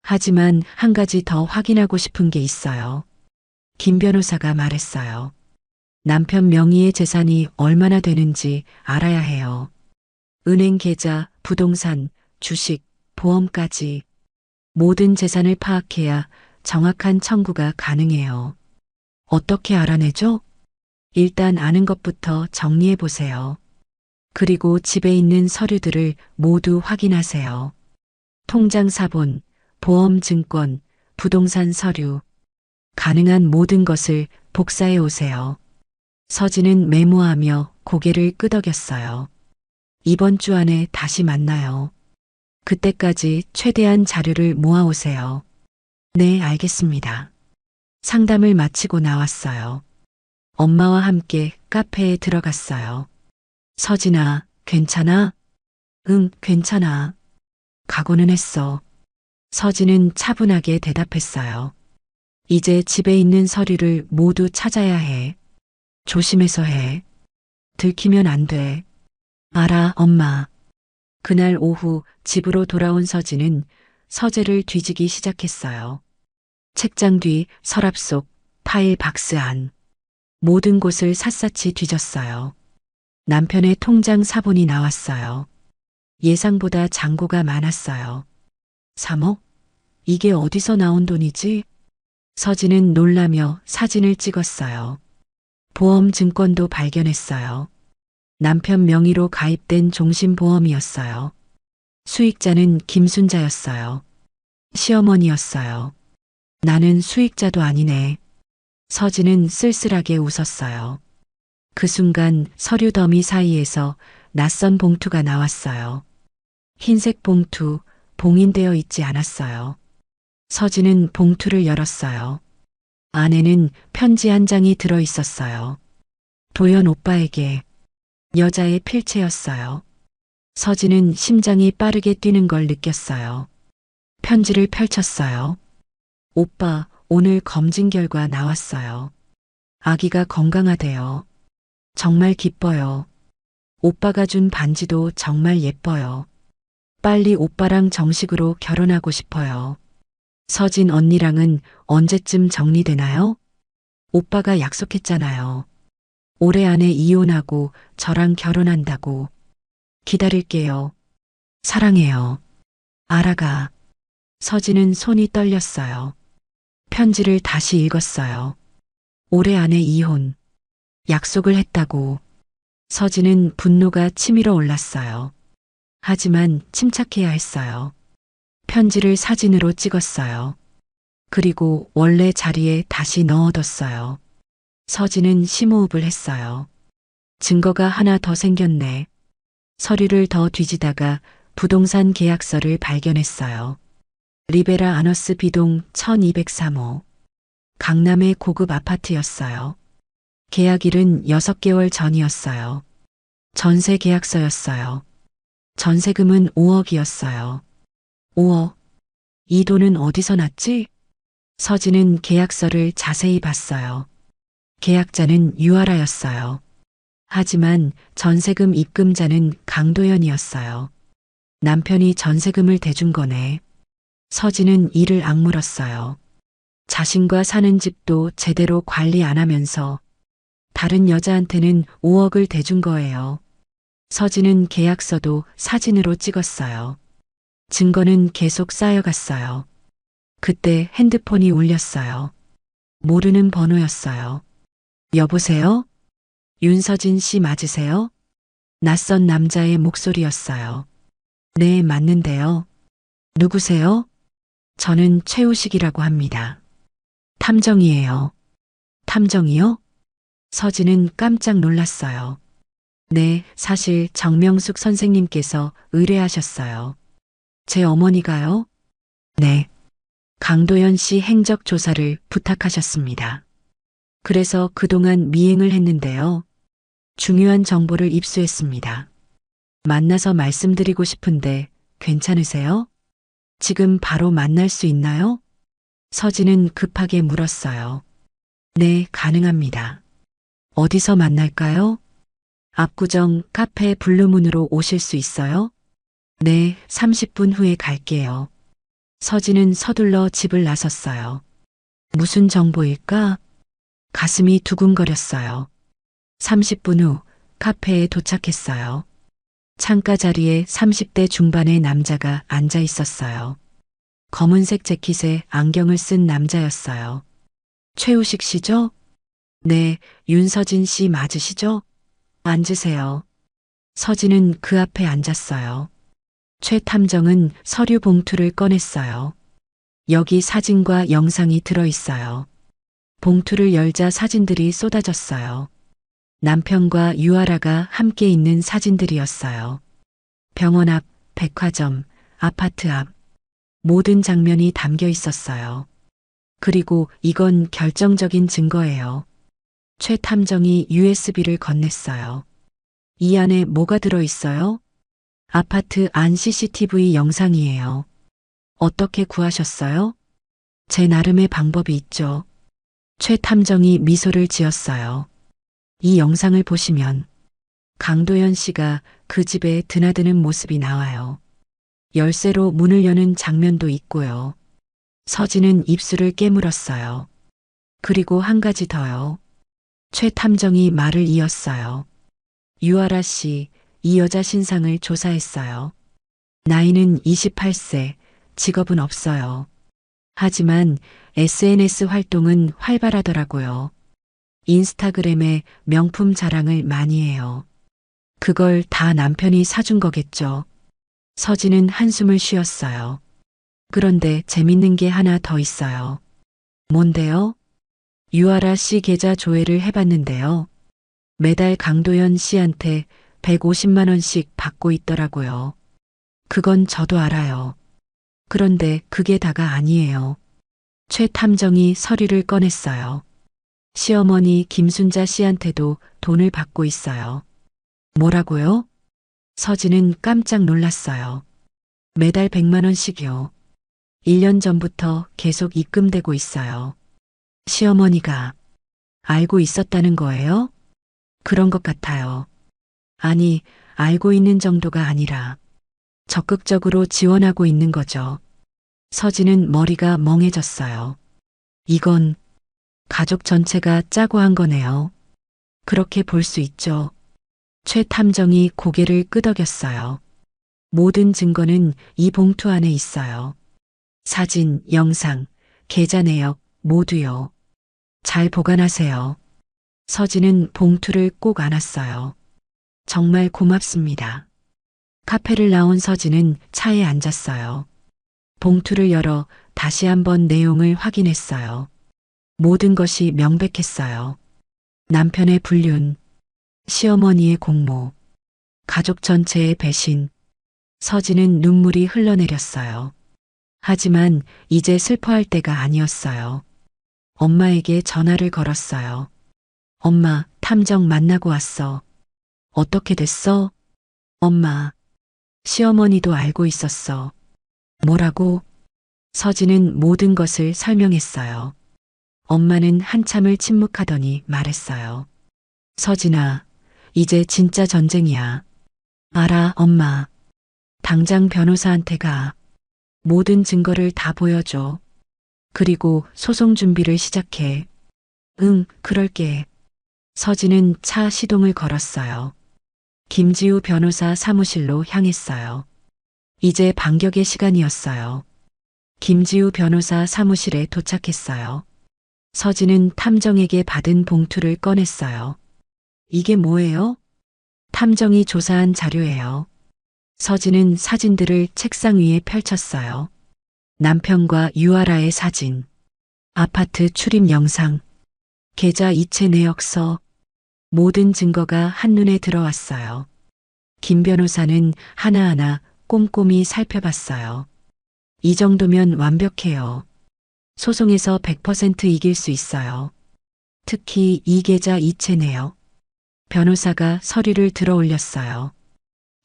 하지만 한 가지 더 확인하고 싶은 게 있어요. 김 변호사가 말했어요. 남편 명의의 재산이 얼마나 되는지 알아야 해요. 은행 계좌, 부동산, 주식, 보험까지 모든 재산을 파악해야 정확한 청구가 가능해요. 어떻게 알아내죠? 일단 아는 것부터 정리해 보세요. 그리고 집에 있는 서류들을 모두 확인하세요. 통장 사본, 보험 증권, 부동산 서류, 가능한 모든 것을 복사해 오세요. 서진은 메모하며 고개를 끄덕였어요. 이번 주 안에 다시 만나요. 그때까지 최대한 자료를 모아오세요. 네, 알겠습니다. 상담을 마치고 나왔어요. 엄마와 함께 카페에 들어갔어요. 서진아, 괜찮아? 응, 괜찮아. 각오는 했어. 서진은 차분하게 대답했어요. 이제 집에 있는 서류를 모두 찾아야 해. 조심해서 해. 들키면 안 돼. 알아, 엄마. 그날 오후 집으로 돌아온 서진은 서재를 뒤지기 시작했어요. 책장 뒤, 서랍 속, 파일 박스 안. 모든 곳을 샅샅이 뒤졌어요. 남편의 통장 사본이 나왔어요. 예상보다 잔고가 많았어요. 3억? 이게 어디서 나온 돈이지? 서진은 놀라며 사진을 찍었어요. 보험 증권도 발견했어요. 남편 명의로 가입된 종신보험이었어요. 수익자는 김순자였어요. 시어머니였어요. 나는 수익자도 아니네. 서진은 쓸쓸하게 웃었어요. 그 순간 서류 더미 사이에서 낯선 봉투가 나왔어요. 흰색 봉투, 봉인되어 있지 않았어요. 서진은 봉투를 열었어요. 안에는 편지 한 장이 들어 있었어요. 도연 오빠에게. 여자의 필체였어요. 서진은 심장이 빠르게 뛰는 걸 느꼈어요. 편지를 펼쳤어요. 오빠, 오늘 검진 결과 나왔어요. 아기가 건강하대요. 정말 기뻐요. 오빠가 준 반지도 정말 예뻐요. 빨리 오빠랑 정식으로 결혼하고 싶어요. 서진 언니랑은 언제쯤 정리되나요? 오빠가 약속했잖아요. 올해 안에 이혼하고 저랑 결혼한다고. 기다릴게요. 사랑해요. 알아가. 서진은 손이 떨렸어요. 편지를 다시 읽었어요. 올해 안에 이혼. 약속을 했다고. 서진은 분노가 치밀어 올랐어요. 하지만 침착해야 했어요. 편지를 사진으로 찍었어요. 그리고 원래 자리에 다시 넣어뒀어요. 서진은 심호흡을 했어요. 증거가 하나 더 생겼네. 서류를 더 뒤지다가 부동산 계약서를 발견했어요. 리베라 아너스 B동 1203호. 강남의 고급 아파트였어요. 계약일은 6개월 전이었어요. 전세 계약서였어요. 전세금은 5억이었어요. 5억. 이 돈은 어디서 났지? 서진은 계약서를 자세히 봤어요. 계약자는 유아라였어요. 하지만 전세금 입금자는 강도연이었어요. 남편이 전세금을 대준 거네. 서진은 이를 악물었어요. 자신과 사는 집도 제대로 관리 안 하면서 다른 여자한테는 5억을 대준 거예요. 서진은 계약서도 사진으로 찍었어요. 증거는 계속 쌓여갔어요. 그때 핸드폰이 울렸어요. 모르는 번호였어요. 여보세요? 윤서진 씨 맞으세요? 낯선 남자의 목소리였어요. 네, 맞는데요. 누구세요? 저는 최우식이라고 합니다. 탐정이에요. 탐정이요? 서진은 깜짝 놀랐어요. 네, 사실 정명숙 선생님께서 의뢰하셨어요. 제 어머니가요? 네. 강도연 씨 행적 조사를 부탁하셨습니다. 그래서 그동안 미행을 했는데요. 중요한 정보를 입수했습니다. 만나서 말씀드리고 싶은데 괜찮으세요? 지금 바로 만날 수 있나요? 서진은 급하게 물었어요. 네, 가능합니다. 어디서 만날까요? 압구정 카페 블루문으로 오실 수 있어요? 네, 30분 후에 갈게요. 서진은 서둘러 집을 나섰어요. 무슨 정보일까? 가슴이 두근거렸어요. 30분 후 카페에 도착했어요. 창가 자리에 30대 중반의 남자가 앉아 있었어요. 검은색 재킷에 안경을 쓴 남자였어요. 최우식 씨죠? 네, 윤서진 씨 맞으시죠? 앉으세요. 서진은 그 앞에 앉았어요. 최 탐정은 서류 봉투를 꺼냈어요. 여기 사진과 영상이 들어있어요. 봉투를 열자 사진들이 쏟아졌어요. 남편과 유아라가 함께 있는 사진들이었어요. 병원 앞, 백화점, 아파트 앞, 모든 장면이 담겨 있었어요. 그리고 이건 결정적인 증거예요. 최 탐정이 USB를 건넸어요. 이 안에 뭐가 들어있어요? 아파트 안 CCTV 영상이에요. 어떻게 구하셨어요? 제 나름의 방법이 있죠. 최 탐정이 미소를 지었어요. 이 영상을 보시면 강도연 씨가 그 집에 드나드는 모습이 나와요. 열쇠로 문을 여는 장면도 있고요. 서진은 입술을 깨물었어요. 그리고 한 가지 더요. 최 탐정이 말을 이었어요. 유아라 씨, 이 여자 신상을 조사했어요. 나이는 28세, 직업은 없어요. 하지만 SNS 활동은 활발하더라고요. 인스타그램에 명품 자랑을 많이 해요. 그걸 다 남편이 사준 거겠죠. 서진은 한숨을 쉬었어요. 그런데 재밌는 게 하나 더 있어요. 뭔데요? 유아라 씨 계좌 조회를 해봤는데요. 매달 강도연 씨한테 150만 원씩 받고 있더라고요. 그건 저도 알아요. 그런데 그게 다가 아니에요. 최 탐정이 서류를 꺼냈어요. 시어머니 김순자 씨한테도 돈을 받고 있어요. 뭐라고요? 서진은 깜짝 놀랐어요. 매달 100만 원씩이요. 1년 전부터 계속 입금되고 있어요. 시어머니가 알고 있었다는 거예요? 그런 것 같아요. 아니, 알고 있는 정도가 아니라 적극적으로 지원하고 있는 거죠. 서진은 머리가 멍해졌어요. 이건 가족 전체가 짜고 한 거네요. 그렇게 볼 수 있죠. 최 탐정이 고개를 끄덕였어요. 모든 증거는 이 봉투 안에 있어요. 사진, 영상, 계좌 내역 모두요. 잘 보관하세요. 서진은 봉투를 꼭 안았어요. 정말 고맙습니다. 카페를 나온 서진은 차에 앉았어요. 봉투를 열어 다시 한번 내용을 확인했어요. 모든 것이 명백했어요. 남편의 불륜, 시어머니의 공모, 가족 전체의 배신. 서진은 눈물이 흘러내렸어요. 하지만 이제 슬퍼할 때가 아니었어요. 엄마에게 전화를 걸었어요. 엄마, 탐정 만나고 왔어. 어떻게 됐어? 엄마, 시어머니도 알고 있었어. 뭐라고? 서진은 모든 것을 설명했어요. 엄마는 한참을 침묵하더니 말했어요. 서진아, 이제 진짜 전쟁이야. 알아, 엄마. 당장 변호사한테 가. 모든 증거를 다 보여줘. 그리고 소송 준비를 시작해. 응, 그럴게. 서진은 차 시동을 걸었어요. 김지우 변호사 사무실로 향했어요. 이제 반격의 시간이었어요. 김지우 변호사 사무실에 도착했어요. 서진은 탐정에게 받은 봉투를 꺼냈어요. 이게 뭐예요? 탐정이 조사한 자료예요. 서진은 사진들을 책상 위에 펼쳤어요. 남편과 유아라의 사진, 아파트 출입 영상, 계좌 이체 내역서, 모든 증거가 한눈에 들어왔어요. 김 변호사는 하나하나 꼼꼼히 살펴봤어요. 이 정도면 완벽해요. 소송에서 100% 이길 수 있어요. 특히 이 계좌 이체 내역. 변호사가 서류를 들어 올렸어요.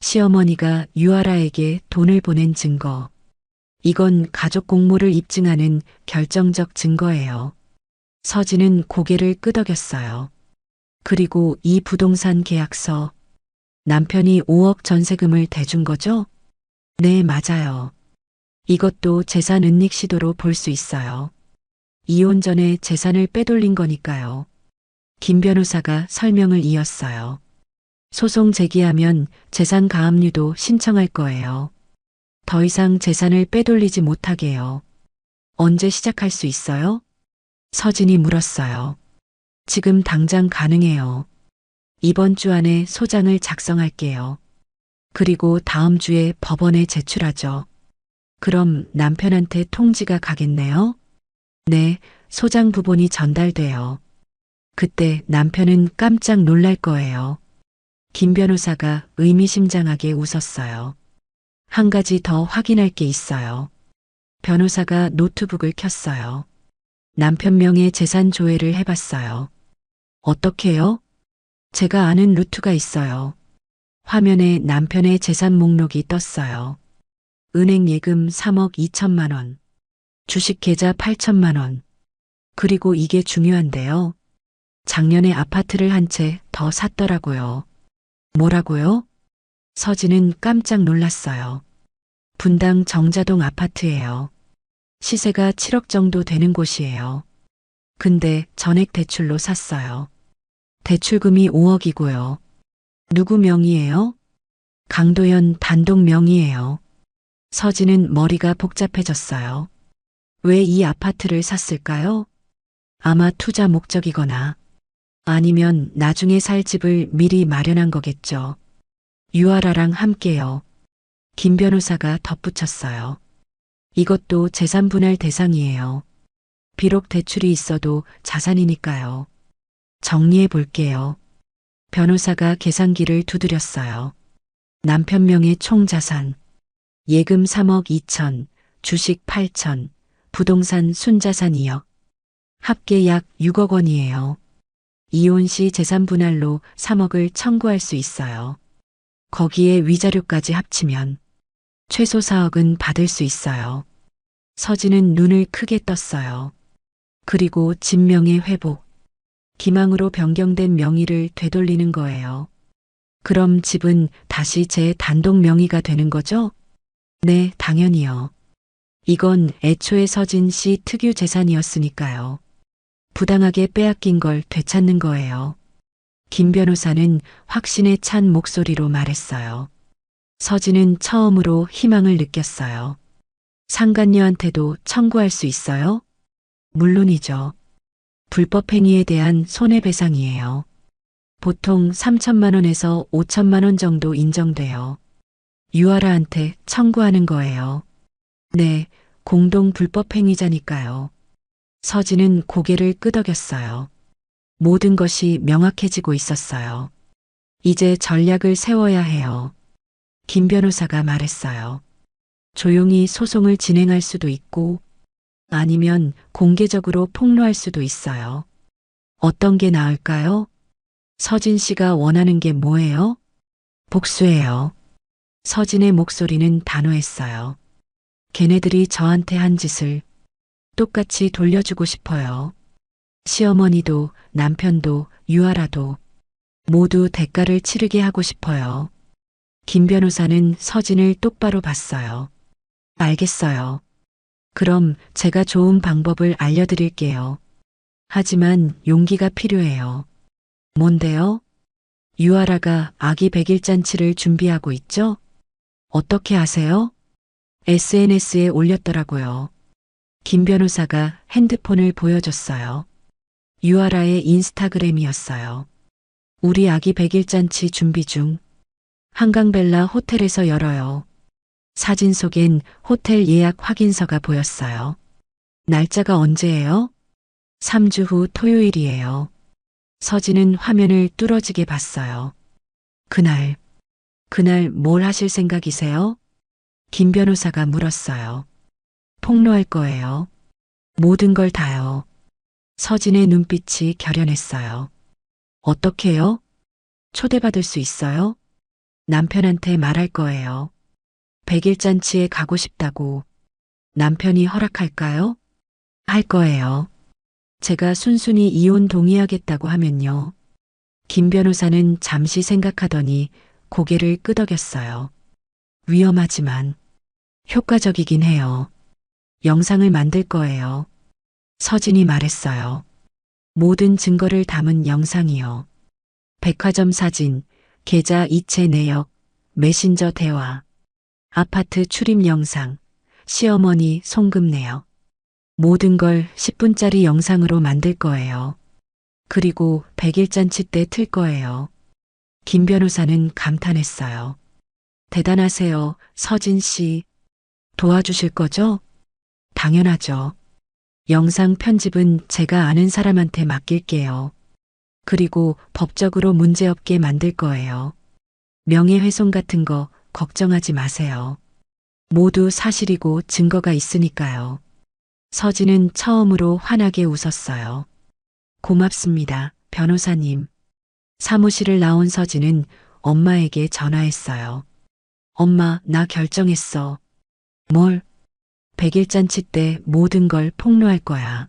시어머니가 유아라에게 돈을 보낸 증거. 이건 가족 공모를 입증하는 결정적 증거예요. 서진은 고개를 끄덕였어요. 그리고 이 부동산 계약서. 남편이 5억 전세금을 대준 거죠? 네, 맞아요. 이것도 재산 은닉 시도로 볼 수 있어요. 이혼 전에 재산을 빼돌린 거니까요. 김 변호사가 설명을 이었어요. 소송 제기하면 재산 가압류도 신청할 거예요. 더 이상 재산을 빼돌리지 못하게요. 언제 시작할 수 있어요? 서진이 물었어요. 지금 당장 가능해요. 이번 주 안에 소장을 작성할게요. 그리고 다음 주에 법원에 제출하죠. 그럼 남편한테 통지가 가겠네요? 네, 소장 부본이 전달돼요. 그때 남편은 깜짝 놀랄 거예요. 김 변호사가 의미심장하게 웃었어요. 한 가지 더 확인할 게 있어요. 변호사가 노트북을 켰어요. 남편 명의 재산 조회를 해봤어요. 어떻게요? 제가 아는 루트가 있어요. 화면에 남편의 재산 목록이 떴어요. 은행 예금 3억 2천만 원, 주식 계좌 8천만 원. 그리고 이게 중요한데요. 작년에 아파트를 한 채 더 샀더라고요. 뭐라고요? 서진은 깜짝 놀랐어요. 분당 정자동 아파트예요. 시세가 7억 정도 되는 곳이에요. 근데 전액 대출로 샀어요. 대출금이 5억이고요. 누구 명의예요? 강도연 단독 명의예요. 서진은 머리가 복잡해졌어요. 왜 이 아파트를 샀을까요? 아마 투자 목적이거나 아니면 나중에 살 집을 미리 마련한 거겠죠. 유아라랑 함께요. 김 변호사가 덧붙였어요. 이것도 재산 분할 대상이에요. 비록 대출이 있어도 자산이니까요. 정리해 볼게요. 변호사가 계산기를 두드렸어요. 남편 명의 총 자산. 예금 3억 2천, 주식 8천, 부동산 순자산 2억. 합계 약 6억 원이에요. 이혼 시 재산 분할로 3억을 청구할 수 있어요. 거기에 위자료까지 합치면 최소 4억은 받을 수 있어요. 서진은 눈을 크게 떴어요. 그리고 집 명의 회복. 기망으로 변경된 명의를 되돌리는 거예요. 그럼 집은 다시 제 단독 명의가 되는 거죠? 네, 당연히요. 이건 애초에 서진 씨 특유 재산이었으니까요. 부당하게 빼앗긴 걸 되찾는 거예요. 김 변호사는 확신에 찬 목소리로 말했어요. 서진은 처음으로 희망을 느꼈어요. 상간녀한테도 청구할 수 있어요? 물론이죠. 불법 행위에 대한 손해배상이에요. 보통 3천만 원에서 5천만 원 정도 인정돼요. 유아라한테 청구하는 거예요. 네, 공동 불법 행위자니까요. 서진은 고개를 끄덕였어요. 모든 것이 명확해지고 있었어요. 이제 전략을 세워야 해요. 김 변호사가 말했어요. 조용히 소송을 진행할 수도 있고 아니면 공개적으로 폭로할 수도 있어요. 어떤 게 나을까요? 서진 씨가 원하는 게 뭐예요? 복수예요. 서진의 목소리는 단호했어요. 걔네들이 저한테 한 짓을 똑같이 돌려주고 싶어요. 시어머니도 남편도 유아라도 모두 대가를 치르게 하고 싶어요. 김 변호사는 서진을 똑바로 봤어요. 알겠어요. 그럼 제가 좋은 방법을 알려드릴게요. 하지만 용기가 필요해요. 뭔데요? 유아라가 아기 100일 잔치를 준비하고 있죠? 어떻게 아세요? SNS에 올렸더라고요. 김 변호사가 핸드폰을 보여줬어요. 유아라의 인스타그램이었어요. 우리 아기 100일 잔치 준비 중. 한강벨라 호텔에서 열어요. 사진 속엔 호텔 예약 확인서가 보였어요. 날짜가 언제예요? 3주 후 토요일이에요. 서진은 화면을 뚫어지게 봤어요. 그날 뭘 하실 생각이세요? 김 변호사가 물었어요. 폭로할 거예요. 모든 걸 다요. 서진의 눈빛이 결연했어요. 어떻게요? 초대받을 수 있어요? 남편한테 말할 거예요. 100일 잔치에 가고 싶다고. 남편이 허락할까요? 할 거예요. 제가 순순히 이혼 동의하겠다고 하면요. 김 변호사는 잠시 생각하더니 고개를 끄덕였어요. 위험하지만 효과적이긴 해요. 영상을 만들 거예요. 서진이 말했어요. 모든 증거를 담은 영상이요. 백화점 사진, 계좌 이체 내역, 메신저 대화, 아파트 출입 영상, 시어머니 송금 내역. 모든 걸 10분짜리 영상으로 만들 거예요. 그리고 100일 잔치 때 틀 거예요. 김 변호사는 감탄했어요. 대단하세요, 서진 씨. 도와주실 거죠? 당연하죠. 영상 편집은 제가 아는 사람한테 맡길게요. 그리고 법적으로 문제없게 만들 거예요. 명예훼손 같은 거 걱정하지 마세요. 모두 사실이고 증거가 있으니까요. 서진은 처음으로 환하게 웃었어요. 고맙습니다, 변호사님. 사무실을 나온 서진은 엄마에게 전화했어요. 엄마, 나 결정했어. 뭘? 100일 잔치 때 모든 걸 폭로할 거야.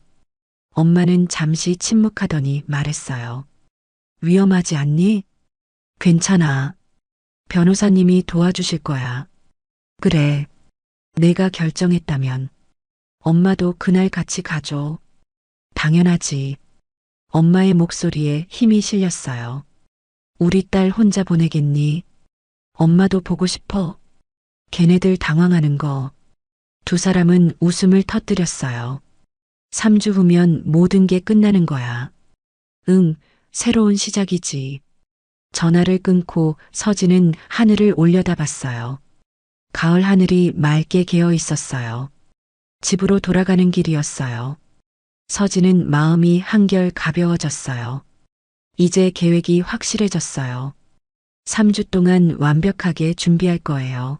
엄마는 잠시 침묵하더니 말했어요. 위험하지 않니? 괜찮아. 변호사님이 도와주실 거야. 그래. 내가 결정했다면 엄마도 그날 같이 가줘. 당연하지. 엄마의 목소리에 힘이 실렸어요. 우리 딸 혼자 보내겠니? 엄마도 보고 싶어. 걔네들 당황하는 거. 두 사람은 웃음을 터뜨렸어요. 3주 후면 모든 게 끝나는 거야. 응, 새로운 시작이지. 전화를 끊고 서진은 하늘을 올려다봤어요. 가을 하늘이 맑게 개어 있었어요. 집으로 돌아가는 길이었어요. 서진은 마음이 한결 가벼워졌어요. 이제 계획이 확실해졌어요. 3주 동안 완벽하게 준비할 거예요.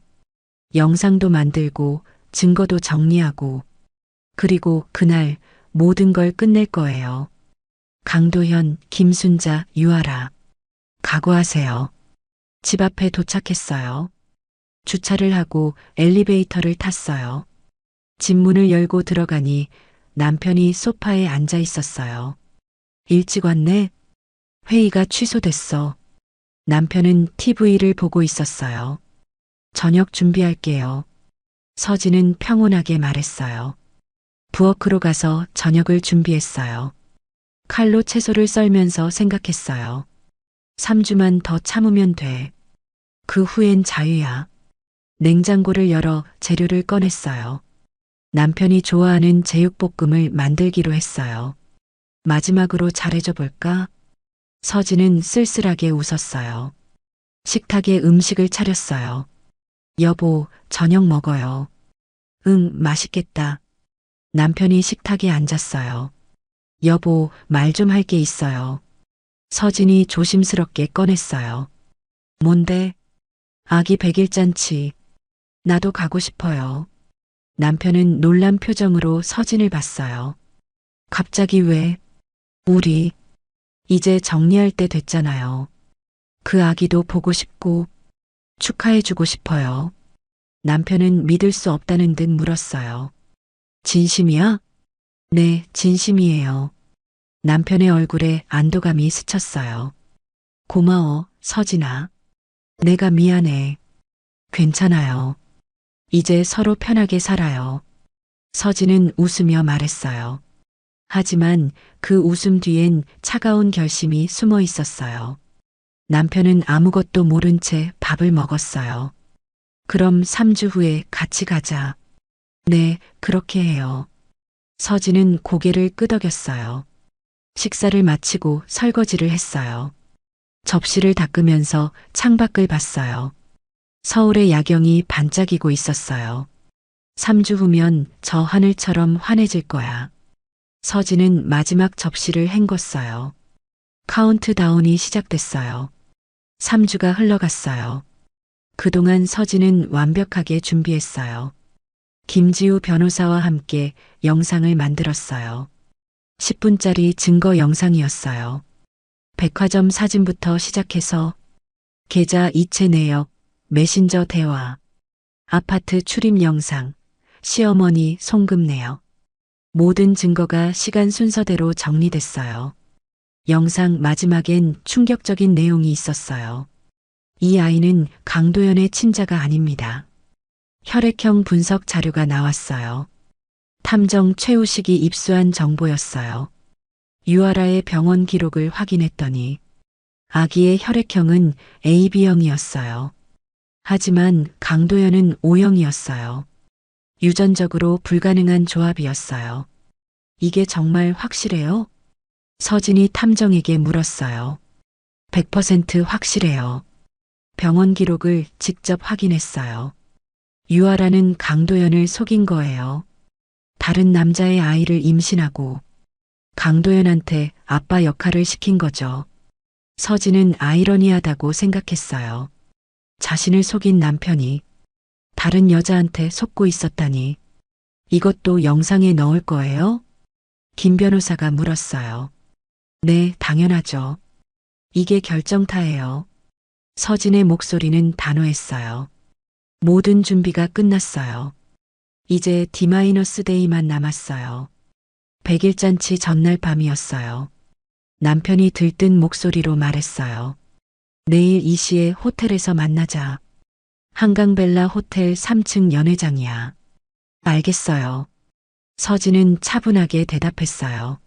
영상도 만들고 증거도 정리하고 그리고 그날 모든 걸 끝낼 거예요. 강도현, 김순자, 유아라. 각오하세요. 집 앞에 도착했어요. 주차를 하고 엘리베이터를 탔어요. 집 문을 열고 들어가니 남편이 소파에 앉아 있었어요. 일찍 왔네? 회의가 취소됐어. 남편은 TV를 보고 있었어요. 저녁 준비할게요. 서진은 평온하게 말했어요. 부엌으로 가서 저녁을 준비했어요. 칼로 채소를 썰면서 생각했어요. 3주만 더 참으면 돼. 그 후엔 자유야. 냉장고를 열어 재료를 꺼냈어요. 남편이 좋아하는 제육볶음을 만들기로 했어요. 마지막으로 잘해줘 볼까? 서진은 쓸쓸하게 웃었어요. 식탁에 음식을 차렸어요. 여보, 저녁 먹어요. 응, 맛있겠다. 남편이 식탁에 앉았어요. 여보, 말 좀 할 게 있어요. 서진이 조심스럽게 꺼냈어요. 뭔데? 아기 100일 잔치. 나도 가고 싶어요. 남편은 놀란 표정으로 서진을 봤어요. 갑자기 왜? 우리 이제 정리할 때 됐잖아요. 그 아기도 보고 싶고 축하해주고 싶어요. 남편은 믿을 수 없다는 듯 물었어요. 진심이야? 네, 진심이에요. 남편의 얼굴에 안도감이 스쳤어요. 고마워, 서진아. 내가 미안해. 괜찮아요. 이제 서로 편하게 살아요. 서진은 웃으며 말했어요. 하지만 그 웃음 뒤엔 차가운 결심이 숨어 있었어요. 남편은 아무것도 모른 채 밥을 먹었어요. 그럼 3주 후에 같이 가자. 네, 그렇게 해요. 서진은 고개를 끄덕였어요. 식사를 마치고 설거지를 했어요. 접시를 닦으면서 창밖을 봤어요. 서울의 야경이 반짝이고 있었어요. 3주 후면 저 하늘처럼 환해질 거야. 서진은 마지막 접시를 헹궜어요. 카운트다운이 시작됐어요. 3주가 흘러갔어요. 그동안 서진은 완벽하게 준비했어요. 김지우 변호사와 함께 영상을 만들었어요. 10분짜리 증거 영상이었어요. 백화점 사진부터 시작해서 계좌 이체 내역, 메신저 대화, 아파트 출입 영상, 시어머니 송금 내역. 모든 증거가 시간 순서대로 정리됐어요. 영상 마지막엔 충격적인 내용이 있었어요. 이 아이는 강도연의 친자가 아닙니다. 혈액형 분석 자료가 나왔어요. 탐정 최우식이 입수한 정보였어요. 유아라의 병원 기록을 확인했더니 아기의 혈액형은 AB형이었어요. 하지만 강도연은 O형이었어요. 유전적으로 불가능한 조합이었어요. 이게 정말 확실해요? 서진이 탐정에게 물었어요. 100% 확실해요. 병원 기록을 직접 확인했어요. 유아라는 강도연을 속인 거예요. 다른 남자의 아이를 임신하고 강도연한테 아빠 역할을 시킨 거죠. 서진은 아이러니하다고 생각했어요. 자신을 속인 남편이 다른 여자한테 속고 있었다니. 이것도 영상에 넣을 거예요? 김 변호사가 물었어요. 네, 당연하죠. 이게 결정타예요. 서진의 목소리는 단호했어요. 모든 준비가 끝났어요. 이제 D-데이만 남았어요. 100일 잔치 전날 밤이었어요. 남편이 들뜬 목소리로 말했어요. 내일 2시에 호텔에서 만나자. 한강벨라 호텔 3층 연회장이야. 알겠어요. 서진은 차분하게 대답했어요.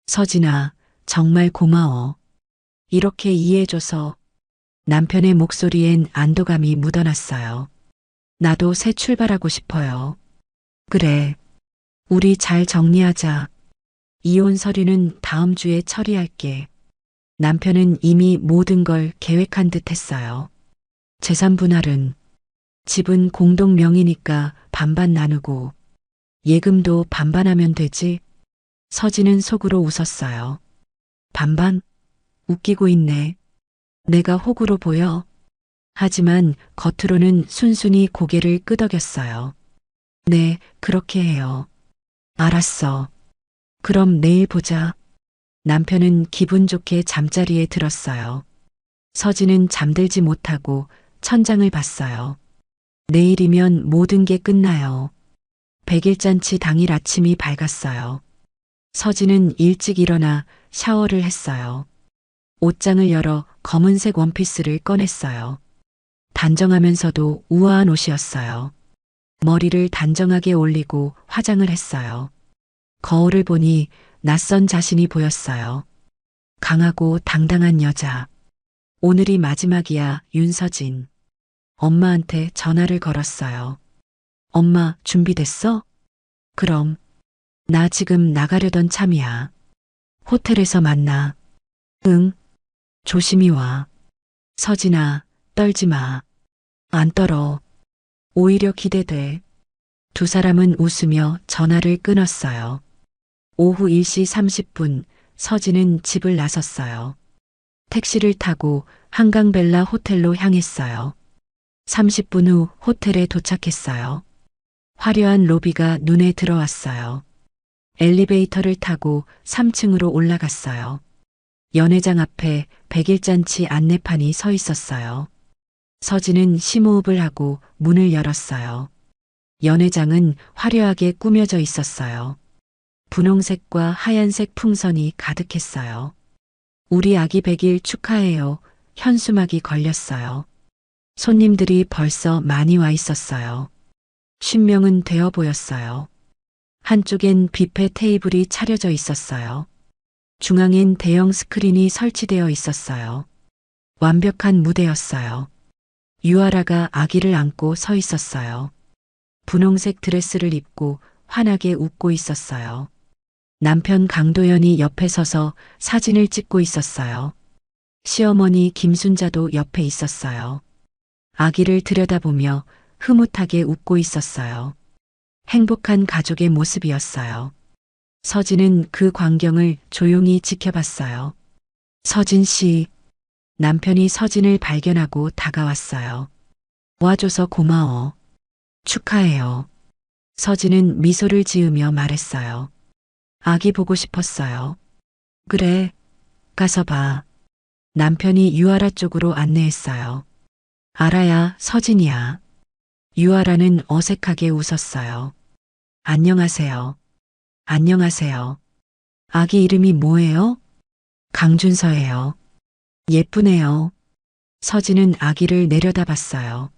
서진아, 정말 고마워. 이렇게 이해해줘서. 남편의 목소리엔 안도감이 묻어났어요. 나도 새 출발하고 싶어요. 그래. 우리 잘 정리하자. 이혼 서류는 다음 주에 처리할게. 남편은 이미 모든 걸 계획한 듯 했어요. 재산 분할은 집은 공동 명의니까 반반 나누고 예금도 반반하면 되지. 서진은 속으로 웃었어요. 반반? 웃기고 있네. 내가 호구로 보여. 하지만 겉으로는 순순히 고개를 끄덕였어요. 네, 그렇게 해요. 알았어. 그럼 내일 보자. 남편은 기분 좋게 잠자리에 들었어요. 서진은 잠들지 못하고 천장을 봤어요. 내일이면 모든 게 끝나요. 100일 잔치 당일 아침이 밝았어요. 서진은 일찍 일어나 샤워를 했어요. 옷장을 열어 검은색 원피스를 꺼냈어요. 단정하면서도 우아한 옷이었어요. 머리를 단정하게 올리고 화장을 했어요. 거울을 보니 낯선 자신이 보였어요. 강하고 당당한 여자. 오늘이 마지막이야, 윤서진. 엄마한테 전화를 걸었어요. 엄마, 준비됐어? 그럼. 나 지금 나가려던 참이야. 호텔에서 만나. 응. 조심히 와. 서진아, 떨지 마. 안 떨어. 오히려 기대돼. 두 사람은 웃으며 전화를 끊었어요. 오후 1시 30분 서진은 집을 나섰어요. 택시를 타고 한강벨라 호텔로 향했어요. 30분 후 호텔에 도착했어요. 화려한 로비가 눈에 들어왔어요. 엘리베이터를 타고 3층으로 올라갔어요. 연회장 앞에 백일잔치 안내판이 서 있었어요. 서진은 심호흡을 하고 문을 열었어요. 연회장은 화려하게 꾸며져 있었어요. 분홍색과 하얀색 풍선이 가득했어요. 우리 아기 100일 축하해요. 현수막이 걸렸어요. 손님들이 벌써 많이 와 있었어요. 50명은 되어 보였어요. 한쪽엔 뷔페 테이블이 차려져 있었어요. 중앙엔 대형 스크린이 설치되어 있었어요. 완벽한 무대였어요. 유아라가 아기를 안고 서 있었어요. 분홍색 드레스를 입고 환하게 웃고 있었어요. 남편 강도연이 옆에 서서 사진을 찍고 있었어요. 시어머니 김순자도 옆에 있었어요. 아기를 들여다보며 흐뭇하게 웃고 있었어요. 행복한 가족의 모습이었어요. 서진은 그 광경을 조용히 지켜봤어요. 서진 씨, 남편이 서진을 발견하고 다가왔어요. 와줘서 고마워. 축하해요. 서진은 미소를 지으며 말했어요. 아기 보고 싶었어요. 그래, 가서 봐. 남편이 유아라 쪽으로 안내했어요. 알아야 서진이야. 유아라는 어색하게 웃었어요. 안녕하세요. 안녕하세요. 아기 이름이 뭐예요? 강준서예요. 예쁘네요. 서진은 아기를 내려다봤어요.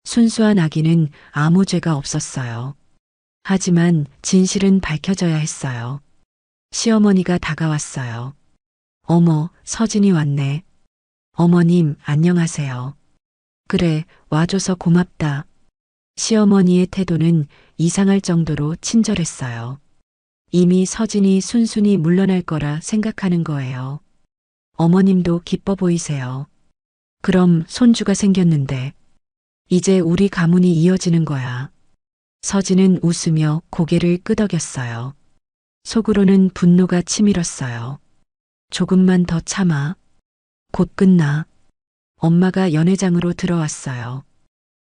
순수한 아기는 아무 죄가 없었어요. 하지만 진실은 밝혀져야 했어요. 시어머니가 다가왔어요. 어머, 서진이 왔네. 어머님, 안녕하세요. 그래, 와줘서 고맙다. 시어머니의 태도는 이상할 정도로 친절했어요. 이미 서진이 순순히 물러날 거라 생각하는 거예요. 어머님도 기뻐 보이세요. 그럼 손주가 생겼는데, 이제 우리 가문이 이어지는 거야. 서진은 웃으며 고개를 끄덕였어요. 속으로는 분노가 치밀었어요. 조금만 더 참아. 곧 끝나. 엄마가 연회장으로 들어왔어요.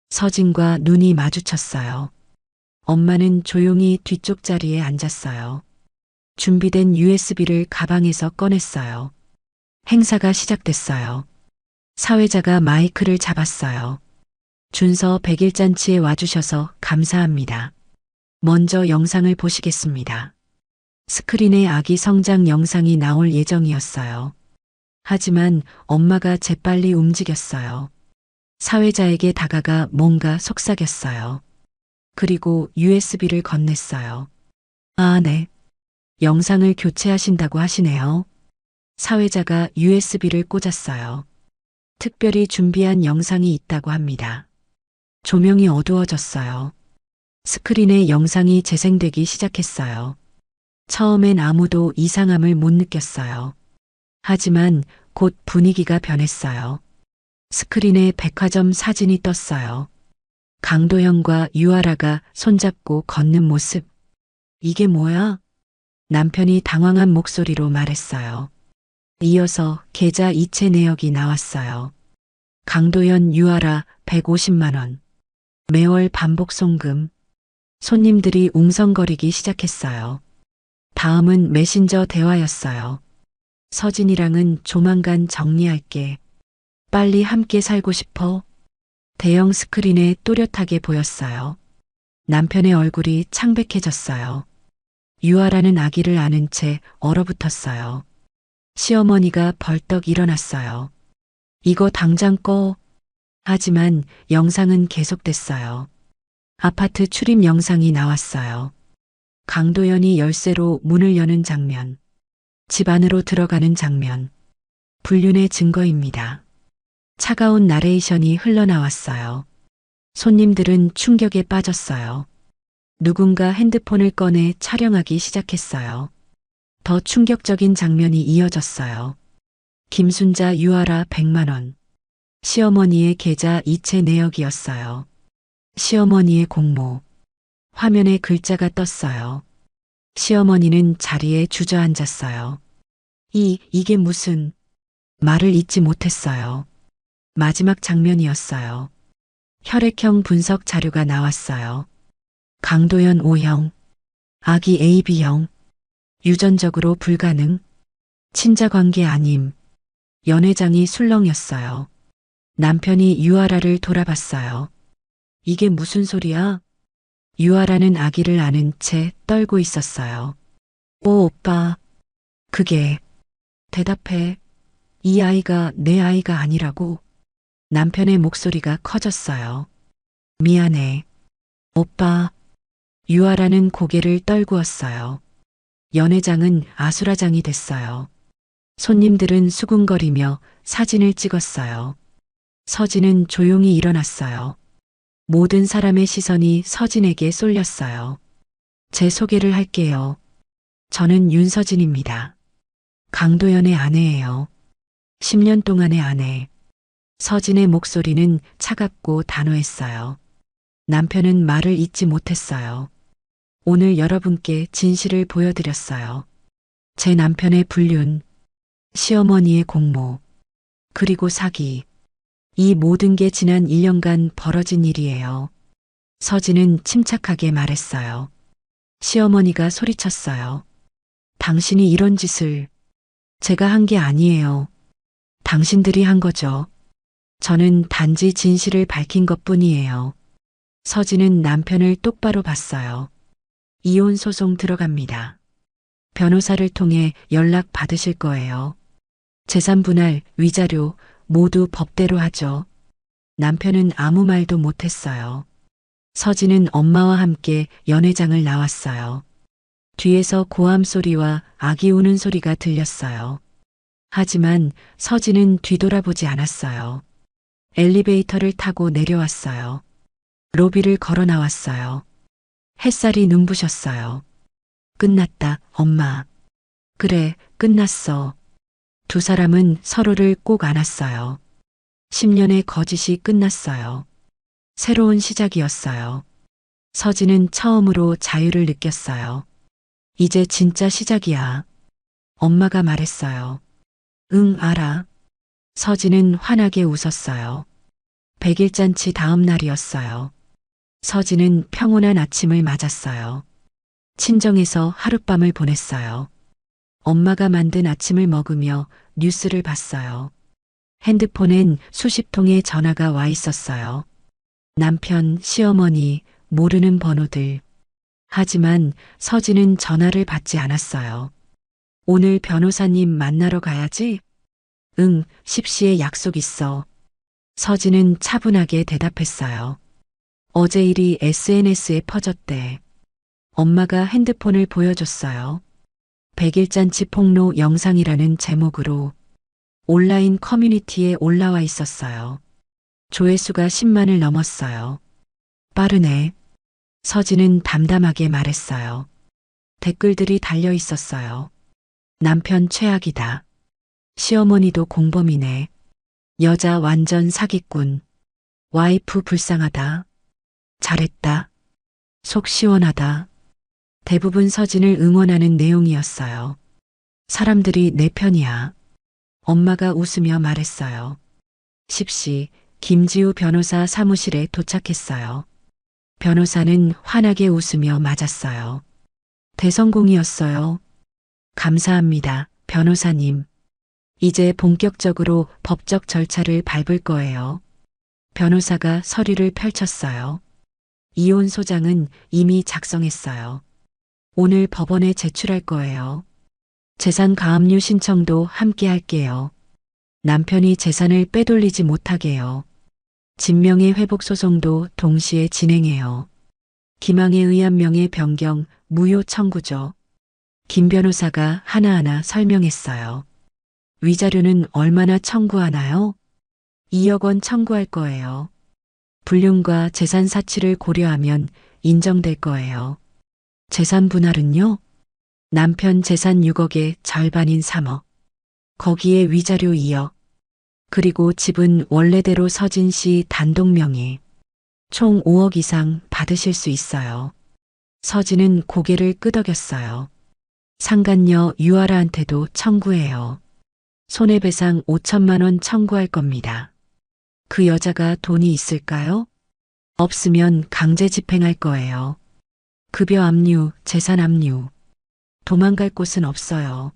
서진과 눈이 마주쳤어요. 엄마는 조용히 뒤쪽 자리에 앉았어요. 준비된 USB를 가방에서 꺼냈어요. 행사가 시작됐어요. 사회자가 마이크를 잡았어요. 준서 100일잔치에 와주셔서 감사합니다. 먼저 영상을 보시겠습니다. 스크린에 아기 성장 영상이 나올 예정이었어요. 하지만 엄마가 재빨리 움직였어요. 사회자에게 다가가 뭔가 속삭였어요. 그리고 USB를 건넸어요. 아, 네. 영상을 교체하신다고 하시네요. 사회자가 USB를 꽂았어요. 특별히 준비한 영상이 있다고 합니다. 조명이 어두워졌어요. 스크린에 영상이 재생되기 시작했어요. 처음엔 아무도 이상함을 못 느꼈어요. 하지만 곧 분위기가 변했어요. 스크린에 백화점 사진이 떴어요. 강도현과 유아라가 손잡고 걷는 모습. 이게 뭐야? 남편이 당황한 목소리로 말했어요. 이어서 계좌 이체 내역이 나왔어요. 강도현 유아라 150만 원. 매월 반복 송금. 손님들이 웅성거리기 시작했어요. 다음은 메신저 대화였어요. 서진이랑은 조만간 정리할게. 빨리 함께 살고 싶어. 대형 스크린에 또렷하게 보였어요. 남편의 얼굴이 창백해졌어요. 유아라는 아기를 안은 채 얼어붙었어요. 시어머니가 벌떡 일어났어요. 이거 당장 꺼. 하지만 영상은 계속됐어요. 아파트 출입 영상이 나왔어요. 강도연이 열쇠로 문을 여는 장면. 집 안으로 들어가는 장면. 불륜의 증거입니다. 차가운 나레이션이 흘러나왔어요. 손님들은 충격에 빠졌어요. 누군가 핸드폰을 꺼내 촬영하기 시작했어요. 더 충격적인 장면이 이어졌어요. 김순자 유아라 100만 원. 시어머니의 계좌 이체 내역이었어요. 시어머니의 공모. 화면에 글자가 떴어요. 시어머니는 자리에 주저앉았어요. 이게 무슨... 말을 잇지 못했어요. 마지막 장면이었어요. 혈액형 분석 자료가 나왔어요. 강도연 O형, 아기 AB형, 유전적으로 불가능, 친자관계 아님, 연회장이 술렁였어요. 남편이 유아라를 돌아봤어요. 이게 무슨 소리야? 유아라는 아기를 아는 채 떨고 있었어요. 오, 오빠. 그게. 대답해. 이 아이가 내 아이가 아니라고. 남편의 목소리가 커졌어요. 미안해. 오빠. 유아라는 고개를 떨구었어요. 연회장은 아수라장이 됐어요. 손님들은 수군거리며 사진을 찍었어요. 서진은 조용히 일어났어요. 모든 사람의 시선이 서진에게 쏠렸어요. 제 소개를 할게요. 저는 윤서진입니다. 강도연의 아내예요. 10년 동안의 아내. 서진의 목소리는 차갑고 단호했어요. 남편은 말을 잇지 못했어요. 오늘 여러분께 진실을 보여드렸어요. 제 남편의 불륜, 시어머니의 공모, 그리고 사기. 이 모든 게 지난 1년간 벌어진 일이에요. 서진은 침착하게 말했어요. 시어머니가 소리쳤어요. 당신이 이런 짓을. 제가 한 게 아니에요. 당신들이 한 거죠. 저는 단지 진실을 밝힌 것뿐이에요. 서진은 남편을 똑바로 봤어요. 이혼 소송 들어갑니다. 변호사를 통해 연락 받으실 거예요. 재산 분할, 위자료 모두 법대로 하죠. 남편은 아무 말도 못했어요. 서진은 엄마와 함께 연회장을 나왔어요. 뒤에서 고함 소리와 아기 우는 소리가 들렸어요. 하지만 서진은 뒤돌아보지 않았어요. 엘리베이터를 타고 내려왔어요. 로비를 걸어 나왔어요. 햇살이 눈부셨어요. 끝났다, 엄마. 그래, 끝났어. 두 사람은 서로를 꼭 안았어요. 10년의 거짓이 끝났어요. 새로운 시작이었어요. 서진은 처음으로 자유를 느꼈어요. 이제 진짜 시작이야. 엄마가 말했어요. 응, 알아. 서진은 환하게 웃었어요. 100일 잔치 다음 날이었어요. 서진은 평온한 아침을 맞았어요. 친정에서 하룻밤을 보냈어요. 엄마가 만든 아침을 먹으며 뉴스를 봤어요. 핸드폰엔 수십 통의 전화가 와 있었어요. 남편, 시어머니, 모르는 번호들. 하지만 서진은 전화를 받지 않았어요. 오늘 변호사님 만나러 가야지? 응, 10시에 약속 있어. 서진은 차분하게 대답했어요. 어제 일이 SNS에 퍼졌대. 엄마가 핸드폰을 보여줬어요. 100일 잔치 폭로 영상이라는 제목으로 온라인 커뮤니티에 올라와 있었어요. 조회수가 10만을 넘었어요. 빠르네. 서진은 담담하게 말했어요. 댓글들이 달려 있었어요. 남편 최악이다. 시어머니도 공범이네. 여자 완전 사기꾼. 와이프 불쌍하다. 잘했다. 속 시원하다. 대부분 서진을 응원하는 내용이었어요. 사람들이 내 편이야. 엄마가 웃으며 말했어요. 10시 김지우 변호사 사무실에 도착했어요. 변호사는 환하게 웃으며 맞았어요. 대성공이었어요. 감사합니다, 변호사님. 이제 본격적으로 법적 절차를 밟을 거예요. 변호사가 서류를 펼쳤어요. 이혼 소장은 이미 작성했어요. 오늘 법원에 제출할 거예요. 재산 가압류 신청도 함께 할게요. 남편이 재산을 빼돌리지 못하게요. 진명의 회복 소송도 동시에 진행해요. 기망에 의한 명예 변경, 무효 청구죠. 김 변호사가 하나하나 설명했어요. 위자료는 얼마나 청구하나요? 2억 원 청구할 거예요. 불륜과 재산 사치를 고려하면 인정될 거예요. 재산 분할은요? 남편 재산 6억의 절반인 3억. 거기에 위자료 2억. 그리고 집은 원래대로 서진 씨 단독 명의. 총 5억 이상 받으실 수 있어요. 서진은 고개를 끄덕였어요. 상간녀 유아라한테도 청구해요. 손해배상 5천만 원 청구할 겁니다. 그 여자가 돈이 있을까요? 없으면 강제 집행할 거예요. 급여 압류, 재산 압류. 도망갈 곳은 없어요.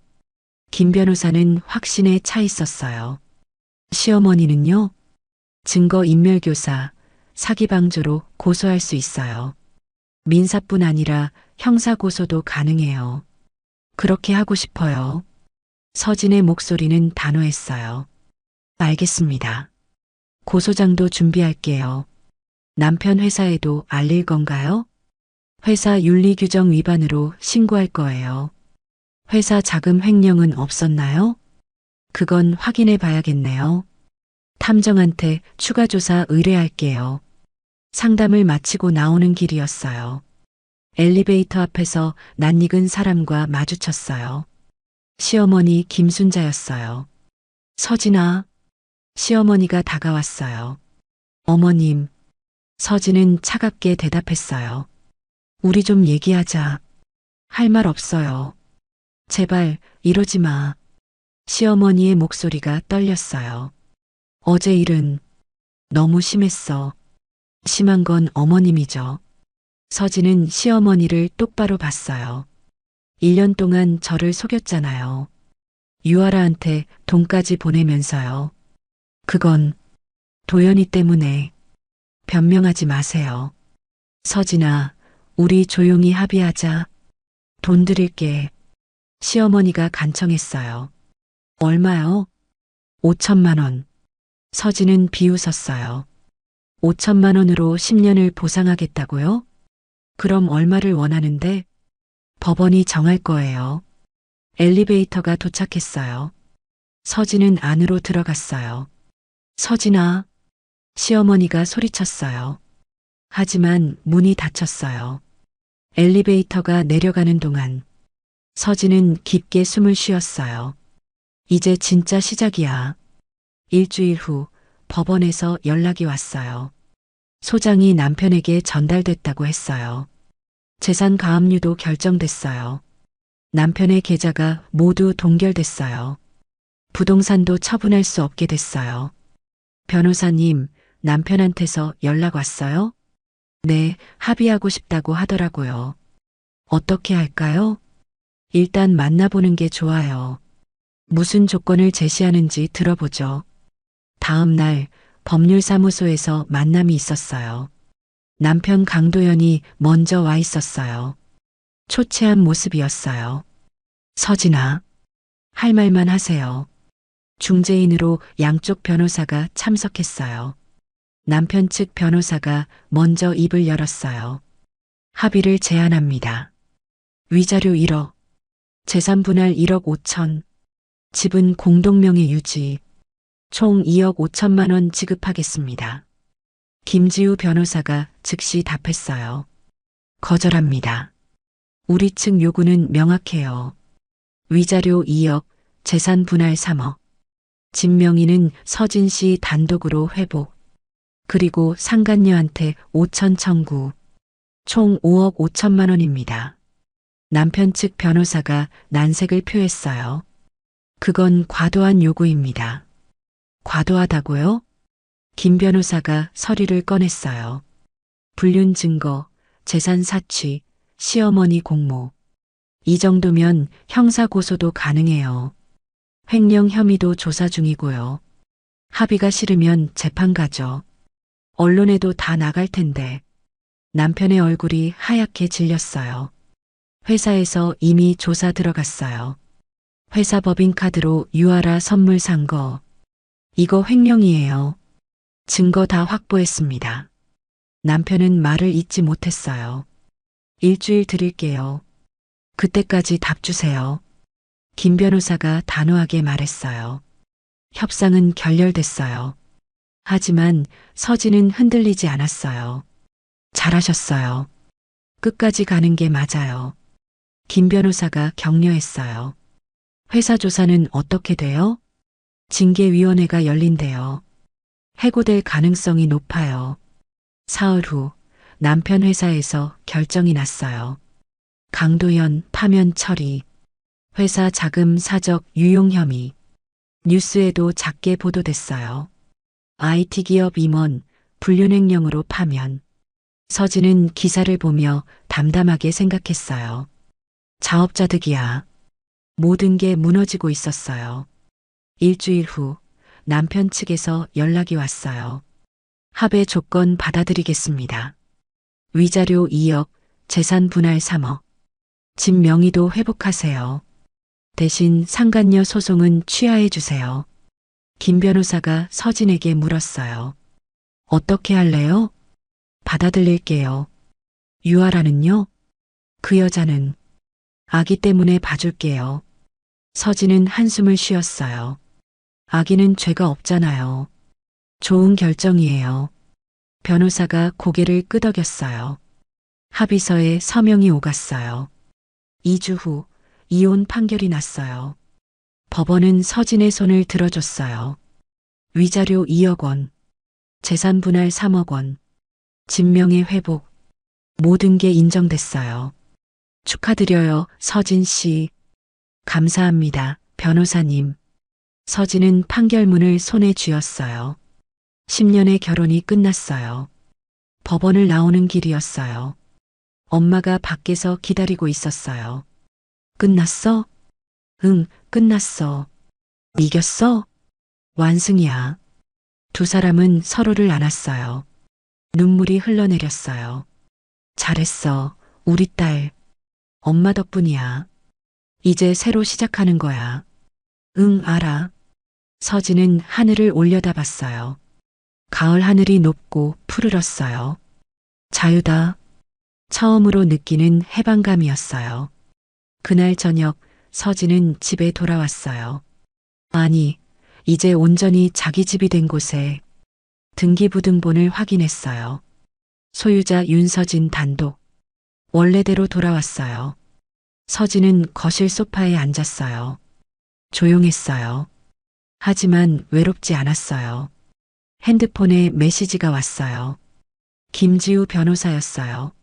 김 변호사는 확신에 차 있었어요. 시어머니는요? 증거 인멸교사, 사기방조로 고소할 수 있어요. 민사뿐 아니라 형사고소도 가능해요. 그렇게 하고 싶어요. 서진의 목소리는 단호했어요. 알겠습니다. 고소장도 준비할게요. 남편 회사에도 알릴 건가요? 회사 윤리규정 위반으로 신고할 거예요. 회사 자금 횡령은 없었나요? 그건 확인해 봐야겠네요. 탐정한테 추가 조사 의뢰할게요. 상담을 마치고 나오는 길이었어요. 엘리베이터 앞에서 낯익은 사람과 마주쳤어요. 시어머니 김순자였어요. 서진아. 시어머니가 다가왔어요. 어머님. 서진은 차갑게 대답했어요. 우리 좀 얘기하자. 할 말 없어요. 제발 이러지 마. 시어머니의 목소리가 떨렸어요. 어제 일은 너무 심했어. 심한 건 어머님이죠. 서진은 시어머니를 똑바로 봤어요. 1년 동안 저를 속였잖아요. 유아라한테 돈까지 보내면서요. 그건 도연이 때문에. 변명하지 마세요. 서진아, 우리 조용히 합의하자. 돈 드릴게. 시어머니가 간청했어요. 얼마요? 5천만 원. 서진은 비웃었어요. 5천만 원으로 10년을 보상하겠다고요? 그럼 얼마를 원하는데? 법원이 정할 거예요. 엘리베이터가 도착했어요. 서진은 안으로 들어갔어요. 서진아. 시어머니가 소리쳤어요. 하지만 문이 닫혔어요. 엘리베이터가 내려가는 동안 서진은 깊게 숨을 쉬었어요. 이제 진짜 시작이야. 일주일 후 법원에서 연락이 왔어요. 소장이 남편에게 전달됐다고 했어요. 재산 가압류도 결정됐어요. 남편의 계좌가 모두 동결됐어요. 부동산도 처분할 수 없게 됐어요. 변호사님, 남편한테서 연락 왔어요? 네, 합의하고 싶다고 하더라고요. 어떻게 할까요? 일단 만나보는 게 좋아요. 무슨 조건을 제시하는지 들어보죠. 다음 날 법률사무소에서 만남이 있었어요. 남편 강도연이 먼저 와 있었어요. 초췌한 모습이었어요. 서진아, 할 말만 하세요. 중재인으로 양쪽 변호사가 참석했어요. 남편 측 변호사가 먼저 입을 열었어요. 합의를 제안합니다. 위자료 1억, 재산 분할 1억 5천, 집은 공동명의 유지, 총 2억 5천만 원 지급하겠습니다. 김지우 변호사가 즉시 답했어요. 거절합니다. 우리 측 요구는 명확해요. 위자료 2억, 재산 분할 3억. 집 명의는 서진 씨 단독으로 회복. 그리고 상간녀한테 5천 청구. 총 5억 5천만 원입니다. 남편 측 변호사가 난색을 표했어요. 그건 과도한 요구입니다. 과도하다고요? 김 변호사가 서류를 꺼냈어요. 불륜 증거, 재산 사취, 시어머니 공모. 이 정도면 형사 고소도 가능해요. 횡령 혐의도 조사 중이고요. 합의가 싫으면 재판 가죠. 언론에도 다 나갈 텐데. 남편의 얼굴이 하얗게 질렸어요. 회사에서 이미 조사 들어갔어요. 회사 법인카드로 유아라 선물 산 거. 이거 횡령이에요. 증거 다 확보했습니다. 남편은 말을 잇지 못했어요. 일주일 드릴게요. 그때까지 답 주세요. 김 변호사가 단호하게 말했어요. 협상은 결렬됐어요. 하지만 서진은 흔들리지 않았어요. 잘하셨어요. 끝까지 가는 게 맞아요. 김 변호사가 격려했어요. 회사 조사는 어떻게 돼요? 징계위원회가 열린대요. 해고될 가능성이 높아요. 사흘 후 남편 회사에서 결정이 났어요. 강도연 파면 처리. 회사 자금 사적 유용 혐의. 뉴스에도 작게 보도됐어요. IT 기업 임원, 불륜행령으로 파면. 서진은 기사를 보며 담담하게 생각했어요. 자업자득이야. 모든 게 무너지고 있었어요. 일주일 후 남편 측에서 연락이 왔어요. 합의 조건 받아들이겠습니다. 위자료 2억, 재산 분할 3억. 집 명의도 회복하세요. 대신 상간녀 소송은 취하해 주세요. 김 변호사가 서진에게 물었어요. 어떻게 할래요? 받아들일게요. 유아라는요? 그 여자는 아기 때문에 봐줄게요. 서진은 한숨을 쉬었어요. 아기는 죄가 없잖아요. 좋은 결정이에요. 변호사가 고개를 끄덕였어요. 합의서에 서명이 오갔어요. 2주 후 이혼 판결이 났어요. 법원은 서진의 손을 들어줬어요. 위자료 2억 원, 재산 분할 3억 원, 진명의 회복, 모든 게 인정됐어요. 축하드려요, 서진 씨. 감사합니다, 변호사님. 서진은 판결문을 손에 쥐었어요. 10년의 결혼이 끝났어요. 법원을 나오는 길이었어요. 엄마가 밖에서 기다리고 있었어요. 끝났어? 응, 끝났어. 이겼어? 완승이야. 두 사람은 서로를 안았어요. 눈물이 흘러내렸어요. 잘했어, 우리 딸. 엄마 덕분이야. 이제 새로 시작하는 거야. 응, 알아. 서진은 하늘을 올려다봤어요. 가을 하늘이 높고 푸르렀어요. 자유다. 처음으로 느끼는 해방감이었어요. 그날 저녁 서진은 집에 돌아왔어요. 아니, 이제 온전히 자기 집이 된 곳에 등기부등본을 확인했어요. 소유자 윤서진 단독. 원래대로 돌아왔어요. 서진은 거실 소파에 앉았어요. 조용했어요. 하지만 외롭지 않았어요. 핸드폰에 메시지가 왔어요. 김지우 변호사였어요.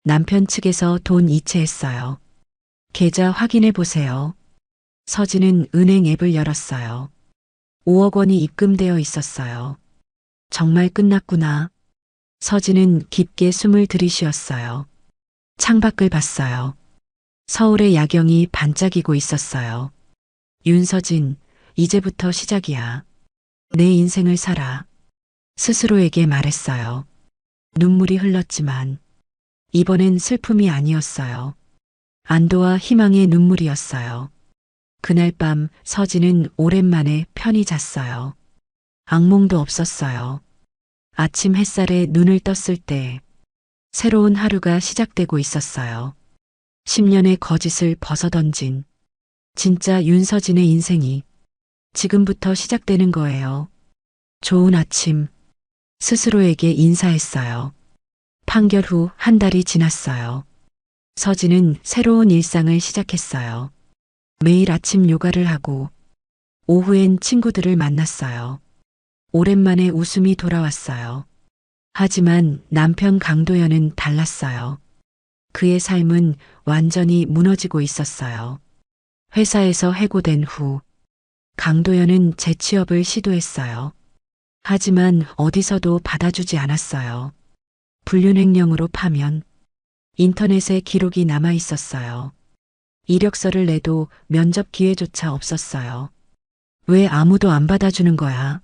남편 측에서 돈 이체했어요. 계좌 확인해 보세요. 서진은 은행 앱을 열었어요. 5억 원이 입금되어 있었어요. 정말 끝났구나. 서진은 깊게 숨을 들이쉬었어요. 창밖을 봤어요. 서울의 야경이 반짝이고 있었어요. 윤서진, 이제부터 시작이야. 내 인생을 살아. 스스로에게 말했어요. 눈물이 흘렀지만 이번엔 슬픔이 아니었어요. 안도와 희망의 눈물이었어요. 그날 밤 서진은 오랜만에 편히 잤어요. 악몽도 없었어요. 아침 햇살에 눈을 떴을 때 새로운 하루가 시작되고 있었어요. 10년의 거짓을 벗어던진 진짜 윤서진의 인생이 지금부터 시작되는 거예요. 좋은 아침. 스스로에게 인사했어요. 판결 후 한 달이 지났어요. 서진은 새로운 일상을 시작했어요. 매일 아침 요가를 하고 오후엔 친구들을 만났어요. 오랜만에 웃음이 돌아왔어요. 하지만 남편 강도현은 달랐어요. 그의 삶은 완전히 무너지고 있었어요. 회사에서 해고된 후 강도현은 재취업을 시도했어요. 하지만 어디서도 받아주지 않았어요. 불륜행령으로 파면 인터넷에 기록이 남아 있었어요. 이력서를 내도 면접 기회조차 없었어요. 왜 아무도 안 받아주는 거야?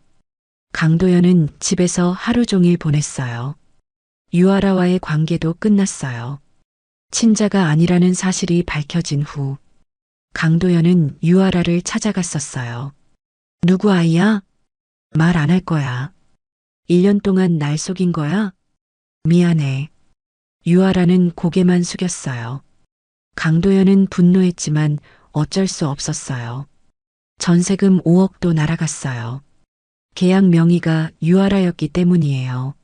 강도현은 집에서 하루 종일 보냈어요. 유아라와의 관계도 끝났어요. 친자가 아니라는 사실이 밝혀진 후 강도현은 유아라를 찾아갔었어요. 누구 아이야? 말 안 할 거야. 1년 동안 날 속인 거야? 미안해. 유아라는 고개만 숙였어요. 강도현은 분노했지만 어쩔 수 없었어요. 전세금 5억도 날아갔어요. 계약 명의가 유아라였기 때문이에요.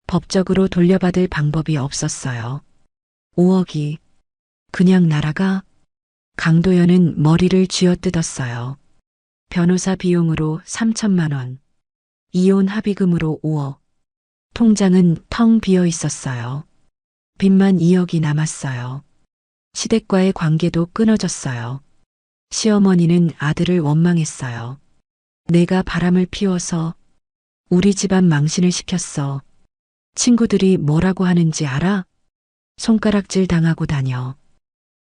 법적으로 돌려받을 방법이 없었어요. 5억이 그냥 날아가? 강도현은 머리를 쥐어뜯었어요. 변호사 비용으로 3천만 원, 이혼 합의금으로 5억, 통장은 텅 비어 있었어요. 빚만 2억이 남았어요. 시댁과의 관계도 끊어졌어요. 시어머니는 아들을 원망했어요. 내가 바람을 피워서 우리 집안 망신을 시켰어. 친구들이 뭐라고 하는지 알아? 손가락질 당하고 다녀.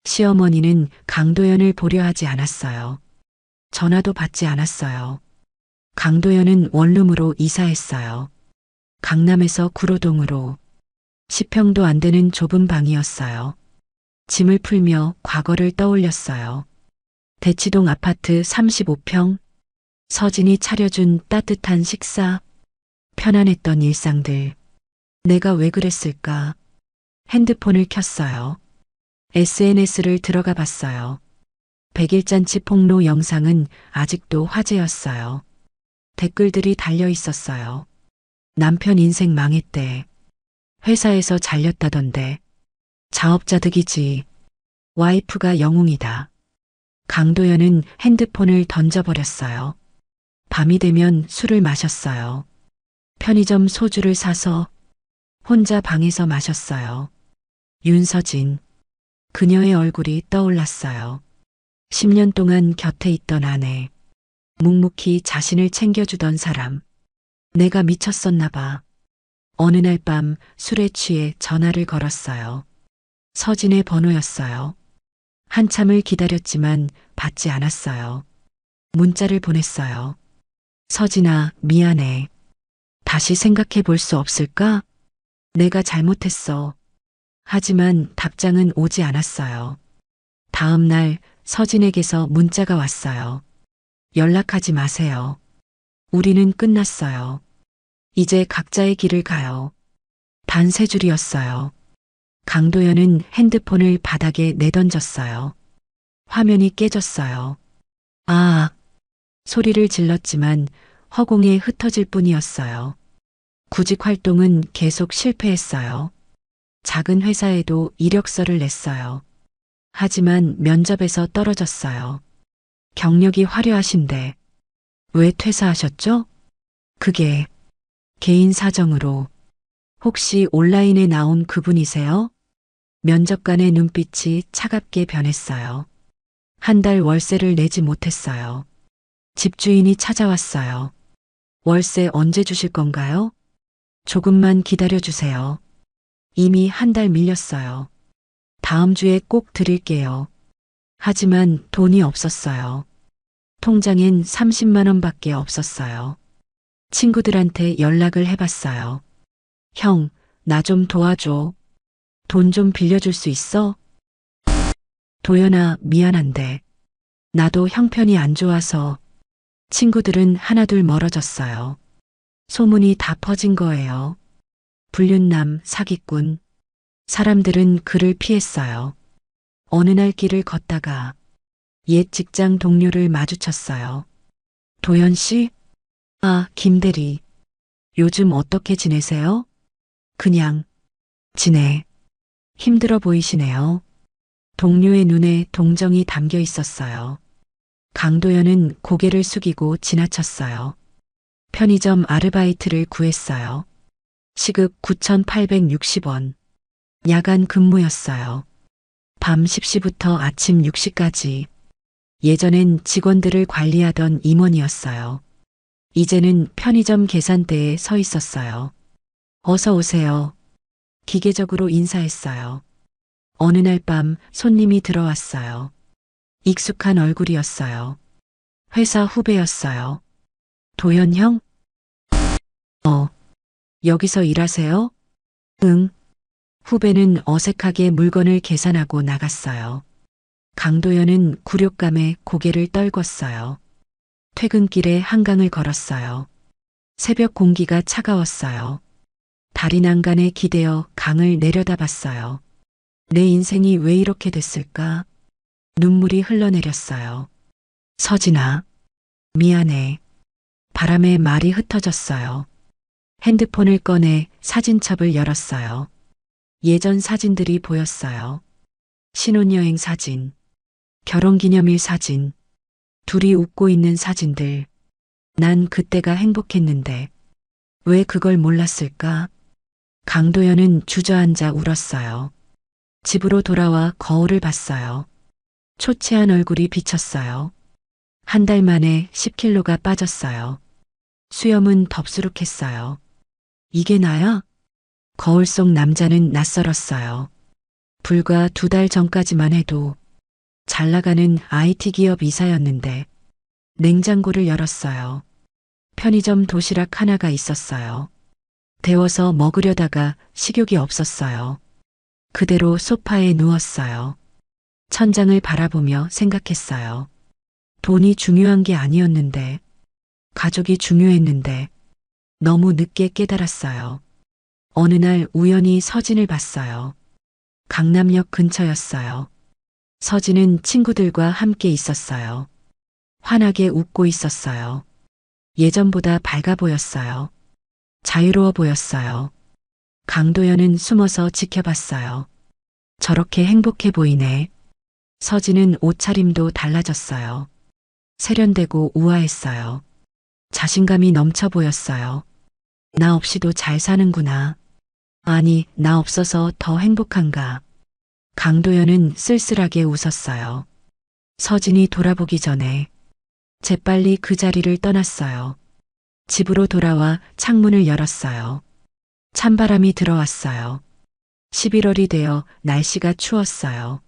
시어머니는 강도연을 보려 하지 않았어요. 전화도 받지 않았어요. 강도연은 원룸으로 이사했어요. 강남에서 구로동으로 10평도 안 되는 좁은 방이었어요. 짐을 풀며 과거를 떠올렸어요. 대치동 아파트 35평, 서진이 차려준 따뜻한 식사, 편안했던 일상들. 내가 왜 그랬을까? 핸드폰을 켰어요. SNS를 들어가 봤어요. 100일잔치 폭로 영상은 아직도 화제였어요. 댓글들이 달려 있었어요. 남편 인생 망했대. 회사에서 잘렸다던데. 자업자득이지. 와이프가 영웅이다. 강도연은 핸드폰을 던져버렸어요. 밤이 되면 술을 마셨어요. 편의점 소주를 사서 혼자 방에서 마셨어요. 윤서진. 그녀의 얼굴이 떠올랐어요. 10년 동안 곁에 있던 아내. 묵묵히 자신을 챙겨주던 사람. 내가 미쳤었나 봐. 어느 날 밤 술에 취해 전화를 걸었어요. 서진의 번호였어요. 한참을 기다렸지만 받지 않았어요. 문자를 보냈어요. 서진아, 미안해. 다시 생각해 볼 수 없을까? 내가 잘못했어. 하지만 답장은 오지 않았어요. 다음 날 서진에게서 문자가 왔어요. 연락하지 마세요. 우리는 끝났어요. 이제 각자의 길을 가요. 단 3줄이었어요. 강도연은 핸드폰을 바닥에 내던졌어요. 화면이 깨졌어요. 아, 소리를 질렀지만 허공에 흩어질 뿐이었어요. 구직 활동은 계속 실패했어요. 작은 회사에도 이력서를 냈어요. 하지만 면접에서 떨어졌어요. 경력이 화려하신데 왜 퇴사하셨죠? 그게 개인 사정으로. 혹시 온라인에 나온 그분이세요? 면접관의 눈빛이 차갑게 변했어요. 한 달 월세를 내지 못했어요. 집주인이 찾아왔어요. 월세 언제 주실 건가요? 조금만 기다려주세요. 이미 한 달 밀렸어요. 다음 주에 꼭 드릴게요. 하지만 돈이 없었어요. 통장엔 30만 원밖에 없었어요. 친구들한테 연락을 해봤어요. 형, 나 좀 도와줘. 돈 좀 빌려줄 수 있어? 도연아, 미안한데. 나도 형편이 안 좋아서. 친구들은 하나둘 멀어졌어요. 소문이 다 퍼진 거예요. 불륜남, 사기꾼. 사람들은 그를 피했어요. 어느 날 길을 걷다가 옛 직장 동료를 마주쳤어요. 도연 씨? 아, 김대리. 요즘 어떻게 지내세요? 그냥 지내. 힘들어 보이시네요. 동료의 눈에 동정이 담겨 있었어요. 강도연은 고개를 숙이고 지나쳤어요. 편의점 아르바이트를 구했어요. 시급 9,860원. 야간 근무였어요. 밤 10시부터 아침 6시까지. 예전엔 직원들을 관리하던 임원이었어요. 이제는 편의점 계산대에 서 있었어요. 어서 오세요. 기계적으로 인사했어요. 어느 날 밤 손님이 들어왔어요. 익숙한 얼굴이었어요. 회사 후배였어요. 도연 형? 여기서 일하세요? 응. 후배는 어색하게 물건을 계산하고 나갔어요. 강도연은 굴욕감에 고개를 떨궜어요. 퇴근길에 한강을 걸었어요. 새벽 공기가 차가웠어요. 달이 난간에 기대어 강을 내려다봤어요. 내 인생이 왜 이렇게 됐을까? 눈물이 흘러내렸어요. 서진아, 미안해. 바람에 말이 흩어졌어요. 핸드폰을 꺼내 사진첩을 열었어요. 예전 사진들이 보였어요. 신혼여행 사진, 결혼기념일 사진, 둘이 웃고 있는 사진들. 난 그때가 행복했는데 왜 그걸 몰랐을까? 강도연은 주저앉아 울었어요. 집으로 돌아와 거울을 봤어요. 초췌한 얼굴이 비쳤어요. 한 달 만에 10kg가 빠졌어요. 수염은 덥수룩했어요. 이게 나야? 거울 속 남자는 낯설었어요. 불과 2달 전까지만 해도 잘 나가는 IT 기업 이사였는데 냉장고를 열었어요. 편의점 도시락 하나가 있었어요. 데워서 먹으려다가 식욕이 없었어요. 그대로 소파에 누웠어요. 천장을 바라보며 생각했어요. 돈이 중요한 게 아니었는데, 가족이 중요했는데, 너무 늦게 깨달았어요. 어느 날 우연히 서진을 봤어요. 강남역 근처였어요. 서진은 친구들과 함께 있었어요. 환하게 웃고 있었어요. 예전보다 밝아 보였어요. 자유로워 보였어요. 강도연은 숨어서 지켜봤어요. 저렇게 행복해 보이네. 서진은 옷차림도 달라졌어요. 세련되고 우아했어요. 자신감이 넘쳐 보였어요. 나 없이도 잘 사는구나. 아니, 나 없어서 더 행복한가. 강도연은 쓸쓸하게 웃었어요. 서진이 돌아보기 전에 재빨리 그 자리를 떠났어요. 집으로 돌아와 창문을 열었어요. 찬바람이 들어왔어요. 11월이 되어 날씨가 추웠어요.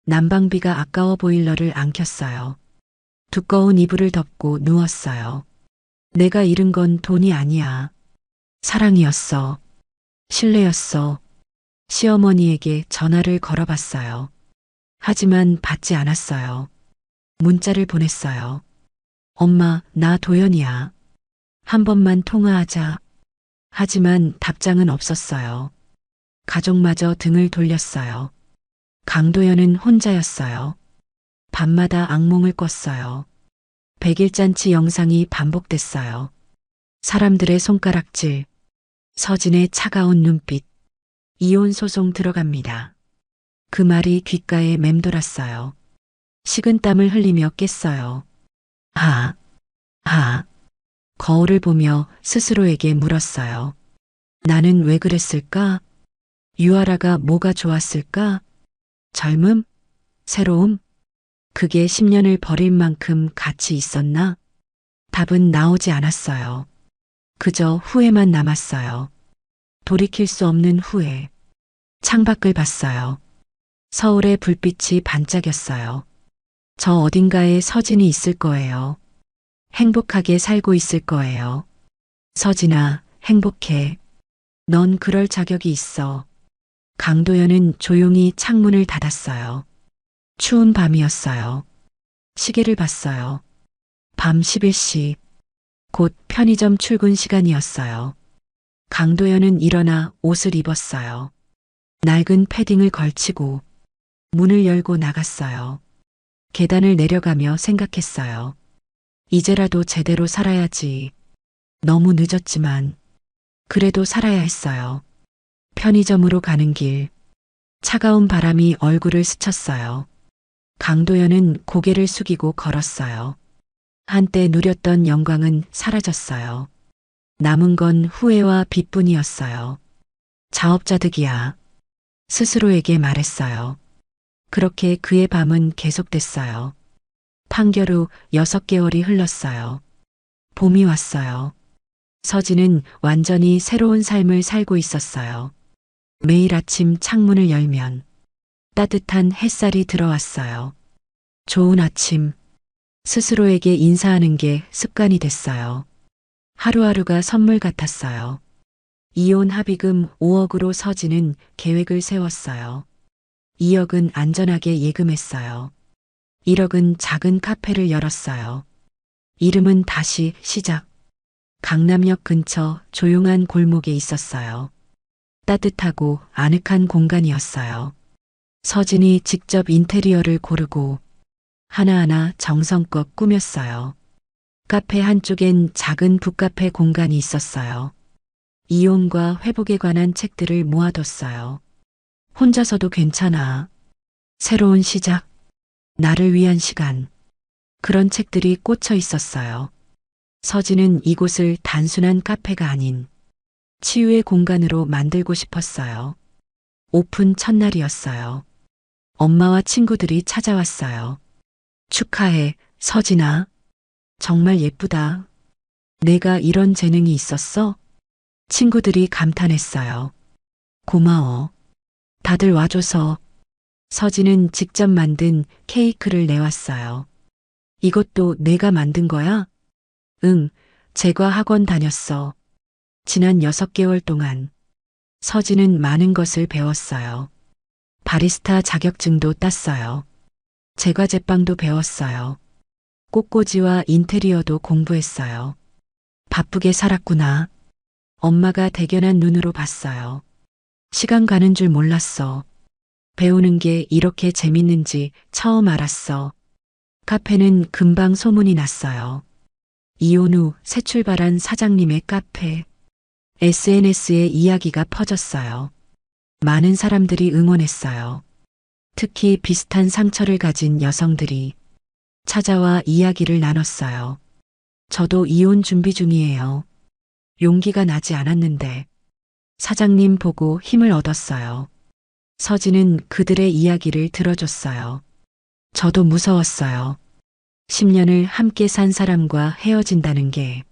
난방비가 아까워 보일러를 안 켰어요. 두꺼운 이불을 덮고 누웠어요. 내가 잃은 건 돈이 아니야. 사랑이었어. 신뢰였어. 시어머니에게 전화를 걸어봤어요. 하지만 받지 않았어요. 문자를 보냈어요. 엄마, 나 도연이야. 한 번만 통화하자. 하지만 답장은 없었어요. 가족마저 등을 돌렸어요. 강도연은 혼자였어요. 밤마다 악몽을 꿨어요. 100일잔치 영상이 반복됐어요. 사람들의 손가락질, 서진의 차가운 눈빛, 이혼 소송 들어갑니다. 그 말이 귓가에 맴돌았어요. 식은땀을 흘리며 깼어요. 거울을 보며 스스로에게 물었어요. 나는 왜 그랬을까? 유아라가 뭐가 좋았을까? 젊음? 새로움? 그게 10년을 버릴 만큼 가치 있었나? 답은 나오지 않았어요. 그저 후회만 남았어요. 돌이킬 수 없는 후회. 창밖을 봤어요. 서울의 불빛이 반짝였어요. 저 어딘가에 서진이 있을 거예요. 행복하게 살고 있을 거예요. 서진아, 행복해. 넌 그럴 자격이 있어. 강도연은 조용히 창문을 닫았어요. 추운 밤이었어요. 시계를 봤어요. 밤 11시. 곧 편의점 출근 시간이었어요. 강도연은 일어나 옷을 입었어요. 낡은 패딩을 걸치고 문을 열고 나갔어요. 계단을 내려가며 생각했어요. 이제라도 제대로 살아야지. 너무 늦었지만 그래도 살아야 했어요. 편의점으로 가는 길. 차가운 바람이 얼굴을 스쳤어요. 강도연은 고개를 숙이고 걸었어요. 한때 누렸던 영광은 사라졌어요. 남은 건 후회와 빚뿐이었어요. 자업자득이야. 스스로에게 말했어요. 그렇게 그의 밤은 계속됐어요. 판결 후 6개월이 흘렀어요. 봄이 왔어요. 서진은 완전히 새로운 삶을 살고 있었어요. 매일 아침 창문을 열면 따뜻한 햇살이 들어왔어요. 좋은 아침. 스스로에게 인사하는 게 습관이 됐어요. 하루하루가 선물 같았어요. 이혼 합의금 5억으로 서진은 계획을 세웠어요. 2억은 안전하게 예금했어요. 1억은 작은 카페를 열었어요. 이름은 다시 시작. 강남역 근처 조용한 골목에 있었어요. 따뜻하고 아늑한 공간이었어요. 서진이 직접 인테리어를 고르고 하나하나 정성껏 꾸몄어요. 카페 한쪽엔 작은 북카페 공간이 있었어요. 이혼과 회복에 관한 책들을 모아뒀어요. 혼자서도 괜찮아. 새로운 시작. 나를 위한 시간. 그런 책들이 꽂혀 있었어요. 서진은 이곳을 단순한 카페가 아닌 치유의 공간으로 만들고 싶었어요. 오픈 첫날이었어요. 엄마와 친구들이 찾아왔어요. 축하해, 서진아. 정말 예쁘다. 내가 이런 재능이 있었어? 친구들이 감탄했어요. 고마워. 다들 와줘서. 서진은 직접 만든 케이크를 내왔어요. 이것도 내가 만든 거야? 응, 제과 학원 다녔어. 지난 6개월 동안. 서진은 많은 것을 배웠어요. 바리스타 자격증도 땄어요. 제과제빵도 배웠어요. 꽃꽂이와 인테리어도 공부했어요. 바쁘게 살았구나. 엄마가 대견한 눈으로 봤어요. 시간 가는 줄 몰랐어. 배우는 게 이렇게 재밌는지 처음 알았어. 카페는 금방 소문이 났어요. 이혼 후 새 출발한 사장님의 카페. SNS에 이야기가 퍼졌어요. 많은 사람들이 응원했어요. 특히 비슷한 상처를 가진 여성들이 찾아와 이야기를 나눴어요. 저도 이혼 준비 중이에요. 용기가 나지 않았는데 사장님 보고 힘을 얻었어요. 서진은 그들의 이야기를 들어줬어요. 저도 무서웠어요. 10년을 함께 산 사람과 헤어진다는 게.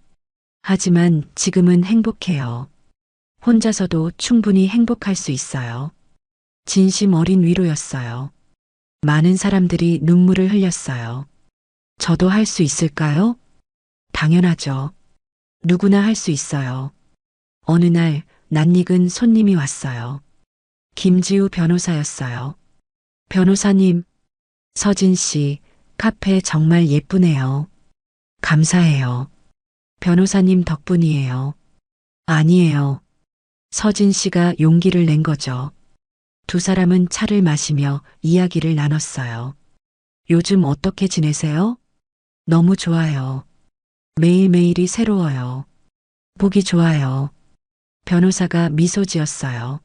하지만 지금은 행복해요. 혼자서도 충분히 행복할 수 있어요. 진심 어린 위로였어요. 많은 사람들이 눈물을 흘렸어요. 저도 할 수 있을까요? 당연하죠. 누구나 할 수 있어요. 어느 날 낯익은 손님이 왔어요. 김지우 변호사였어요. 변호사님, 서진 씨, 카페 정말 예쁘네요. 감사해요. 변호사님 덕분이에요. 아니에요. 서진 씨가 용기를 낸 거죠. 두 사람은 차를 마시며 이야기를 나눴어요. 요즘 어떻게 지내세요? 너무 좋아요. 매일매일이 새로워요. 보기 좋아요. 변호사가 미소 지었어요.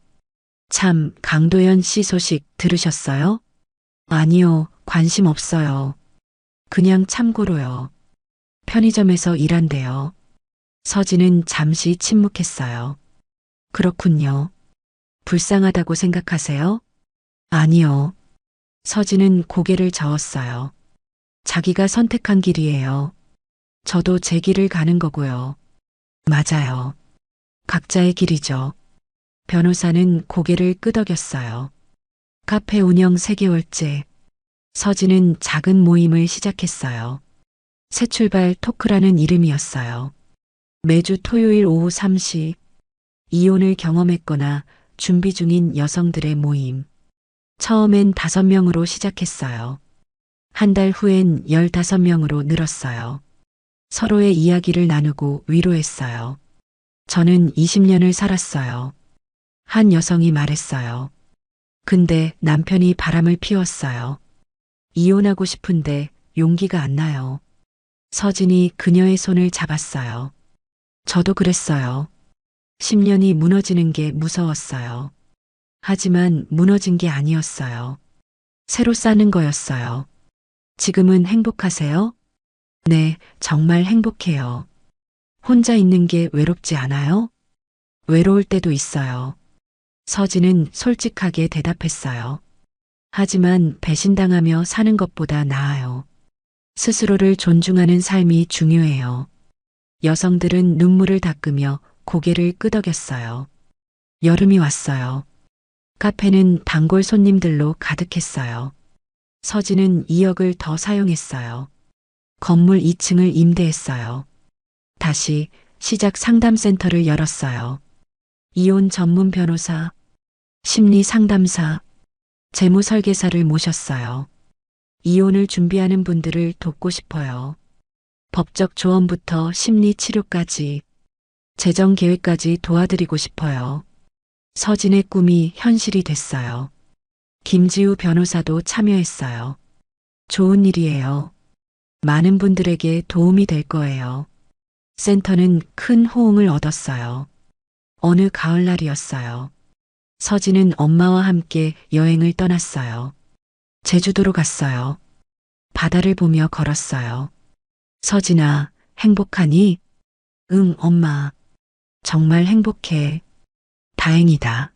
참, 강도연 씨 소식 들으셨어요? 아니요, 관심 없어요. 그냥 참고로요. 편의점에서 일한대요. 서진은 잠시 침묵했어요. 그렇군요. 불쌍하다고 생각하세요? 아니요. 서진은 고개를 저었어요. 자기가 선택한 길이에요. 저도 제 길을 가는 거고요. 맞아요. 각자의 길이죠. 변호사는 고개를 끄덕였어요. 카페 운영 3개월째. 서진은 작은 모임을 시작했어요. 새 출발 토크라는 이름이었어요. 매주 토요일 오후 3시 이혼을 경험했거나 준비 중인 여성들의 모임. 처음엔 5명으로 시작했어요. 한 달 후엔 15명으로 늘었어요. 서로의 이야기를 나누고 위로했어요. 저는 20년을 살았어요. 한 여성이 말했어요. 근데 남편이 바람을 피웠어요. 이혼하고 싶은데 용기가 안 나요. 서진이 그녀의 손을 잡았어요. 저도 그랬어요. 10년이 무너지는 게 무서웠어요. 하지만 무너진 게 아니었어요. 새로 쌓는 거였어요. 지금은 행복하세요? 네, 정말 행복해요. 혼자 있는 게 외롭지 않아요? 외로울 때도 있어요. 서진은 솔직하게 대답했어요. 하지만 배신당하며 사는 것보다 나아요. 스스로를 존중하는 삶이 중요해요. 여성들은 눈물을 닦으며 고개를 끄덕였어요. 여름이 왔어요. 카페는 단골 손님들로 가득했어요. 서진은 2억을 더 사용했어요. 건물 2층을 임대했어요. 다시 시작 상담센터를 열었어요. 이혼 전문 변호사, 심리 상담사, 재무 설계사를 모셨어요. 이혼을 준비하는 분들을 돕고 싶어요. 법적 조언부터 심리 치료까지, 재정 계획까지 도와드리고 싶어요. 서진의 꿈이 현실이 됐어요. 김지우 변호사도 참여했어요. 좋은 일이에요. 많은 분들에게 도움이 될 거예요. 센터는 큰 호응을 얻었어요. 어느 가을날이었어요. 서진은 엄마와 함께 여행을 떠났어요. 제주도로 갔어요. 바다를 보며 걸었어요. 서진아, 행복하니? 응, 엄마. 정말 행복해. 다행이다.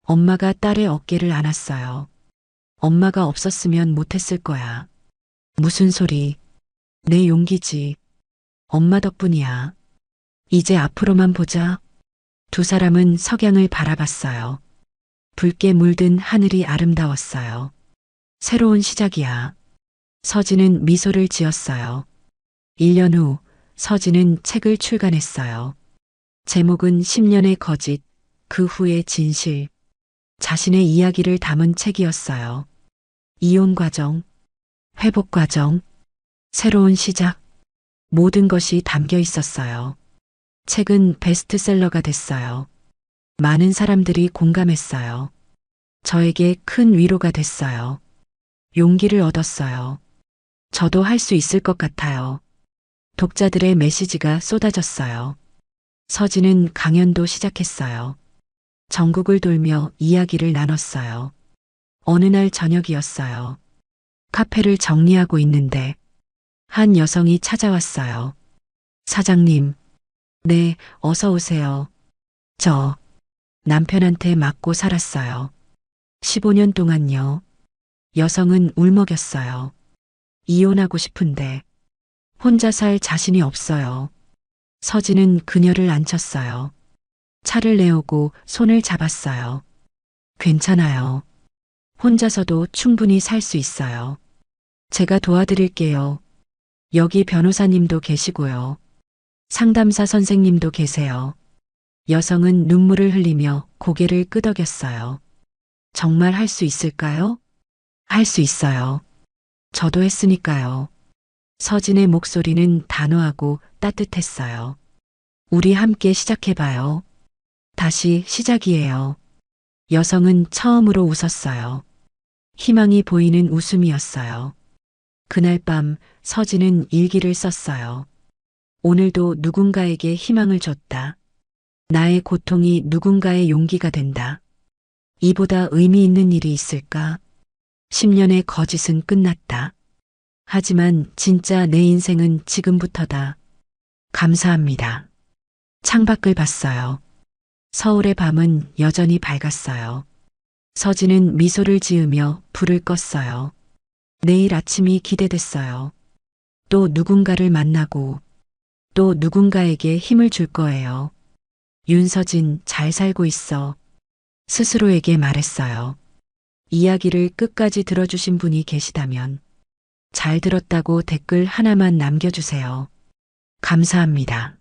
엄마가 딸의 어깨를 안았어요. 엄마가 없었으면 못했을 거야. 무슨 소리. 내 용기지. 엄마 덕분이야. 이제 앞으로만 보자. 두 사람은 석양을 바라봤어요. 붉게 물든 하늘이 아름다웠어요. 새로운 시작이야. 서진은 미소를 지었어요. 1년 후 서진은 책을 출간했어요. 제목은 10년의 거짓, 그 후의 진실. 자신의 이야기를 담은 책이었어요. 이혼 과정, 회복 과정, 새로운 시작. 모든 것이 담겨 있었어요. 책은 베스트셀러가 됐어요. 많은 사람들이 공감했어요. 저에게 큰 위로가 됐어요. 용기를 얻었어요. 저도 할 수 있을 것 같아요. 독자들의 메시지가 쏟아졌어요. 서진은 강연도 시작했어요. 전국을 돌며 이야기를 나눴어요. 어느 날 저녁이었어요. 카페를 정리하고 있는데 한 여성이 찾아왔어요. 사장님, 네, 어서 오세요. 저 남편한테 맞고 살았어요. 15년 동안요. 여성은 울먹였어요. 이혼하고 싶은데 혼자 살 자신이 없어요. 서진은 그녀를 앉혔어요. 차를 내오고 손을 잡았어요. 괜찮아요. 혼자서도 충분히 살 수 있어요. 제가 도와드릴게요. 여기 변호사님도 계시고요. 상담사 선생님도 계세요. 여성은 눈물을 흘리며 고개를 끄덕였어요. 정말 할 수 있을까요? 할 수 있어요. 저도 했으니까요. 서진의 목소리는 단호하고 따뜻했어요. 우리 함께 시작해봐요. 다시 시작이에요. 여성은 처음으로 웃었어요. 희망이 보이는 웃음이었어요. 그날 밤 서진은 일기를 썼어요. 오늘도 누군가에게 희망을 줬다. 나의 고통이 누군가의 용기가 된다. 이보다 의미 있는 일이 있을까? 10년의 거짓은 끝났다. 하지만 진짜 내 인생은 지금부터다. 감사합니다. 창밖을 봤어요. 서울의 밤은 여전히 밝았어요. 서진은 미소를 지으며 불을 껐어요. 내일 아침이 기대됐어요. 또 누군가를 만나고 또 누군가에게 힘을 줄 거예요. 윤서진, 잘 살고 있어. 스스로에게 말했어요. 이야기를 끝까지 들어주신 분이 계시다면 잘 들었다고 댓글 하나만 남겨주세요. 감사합니다.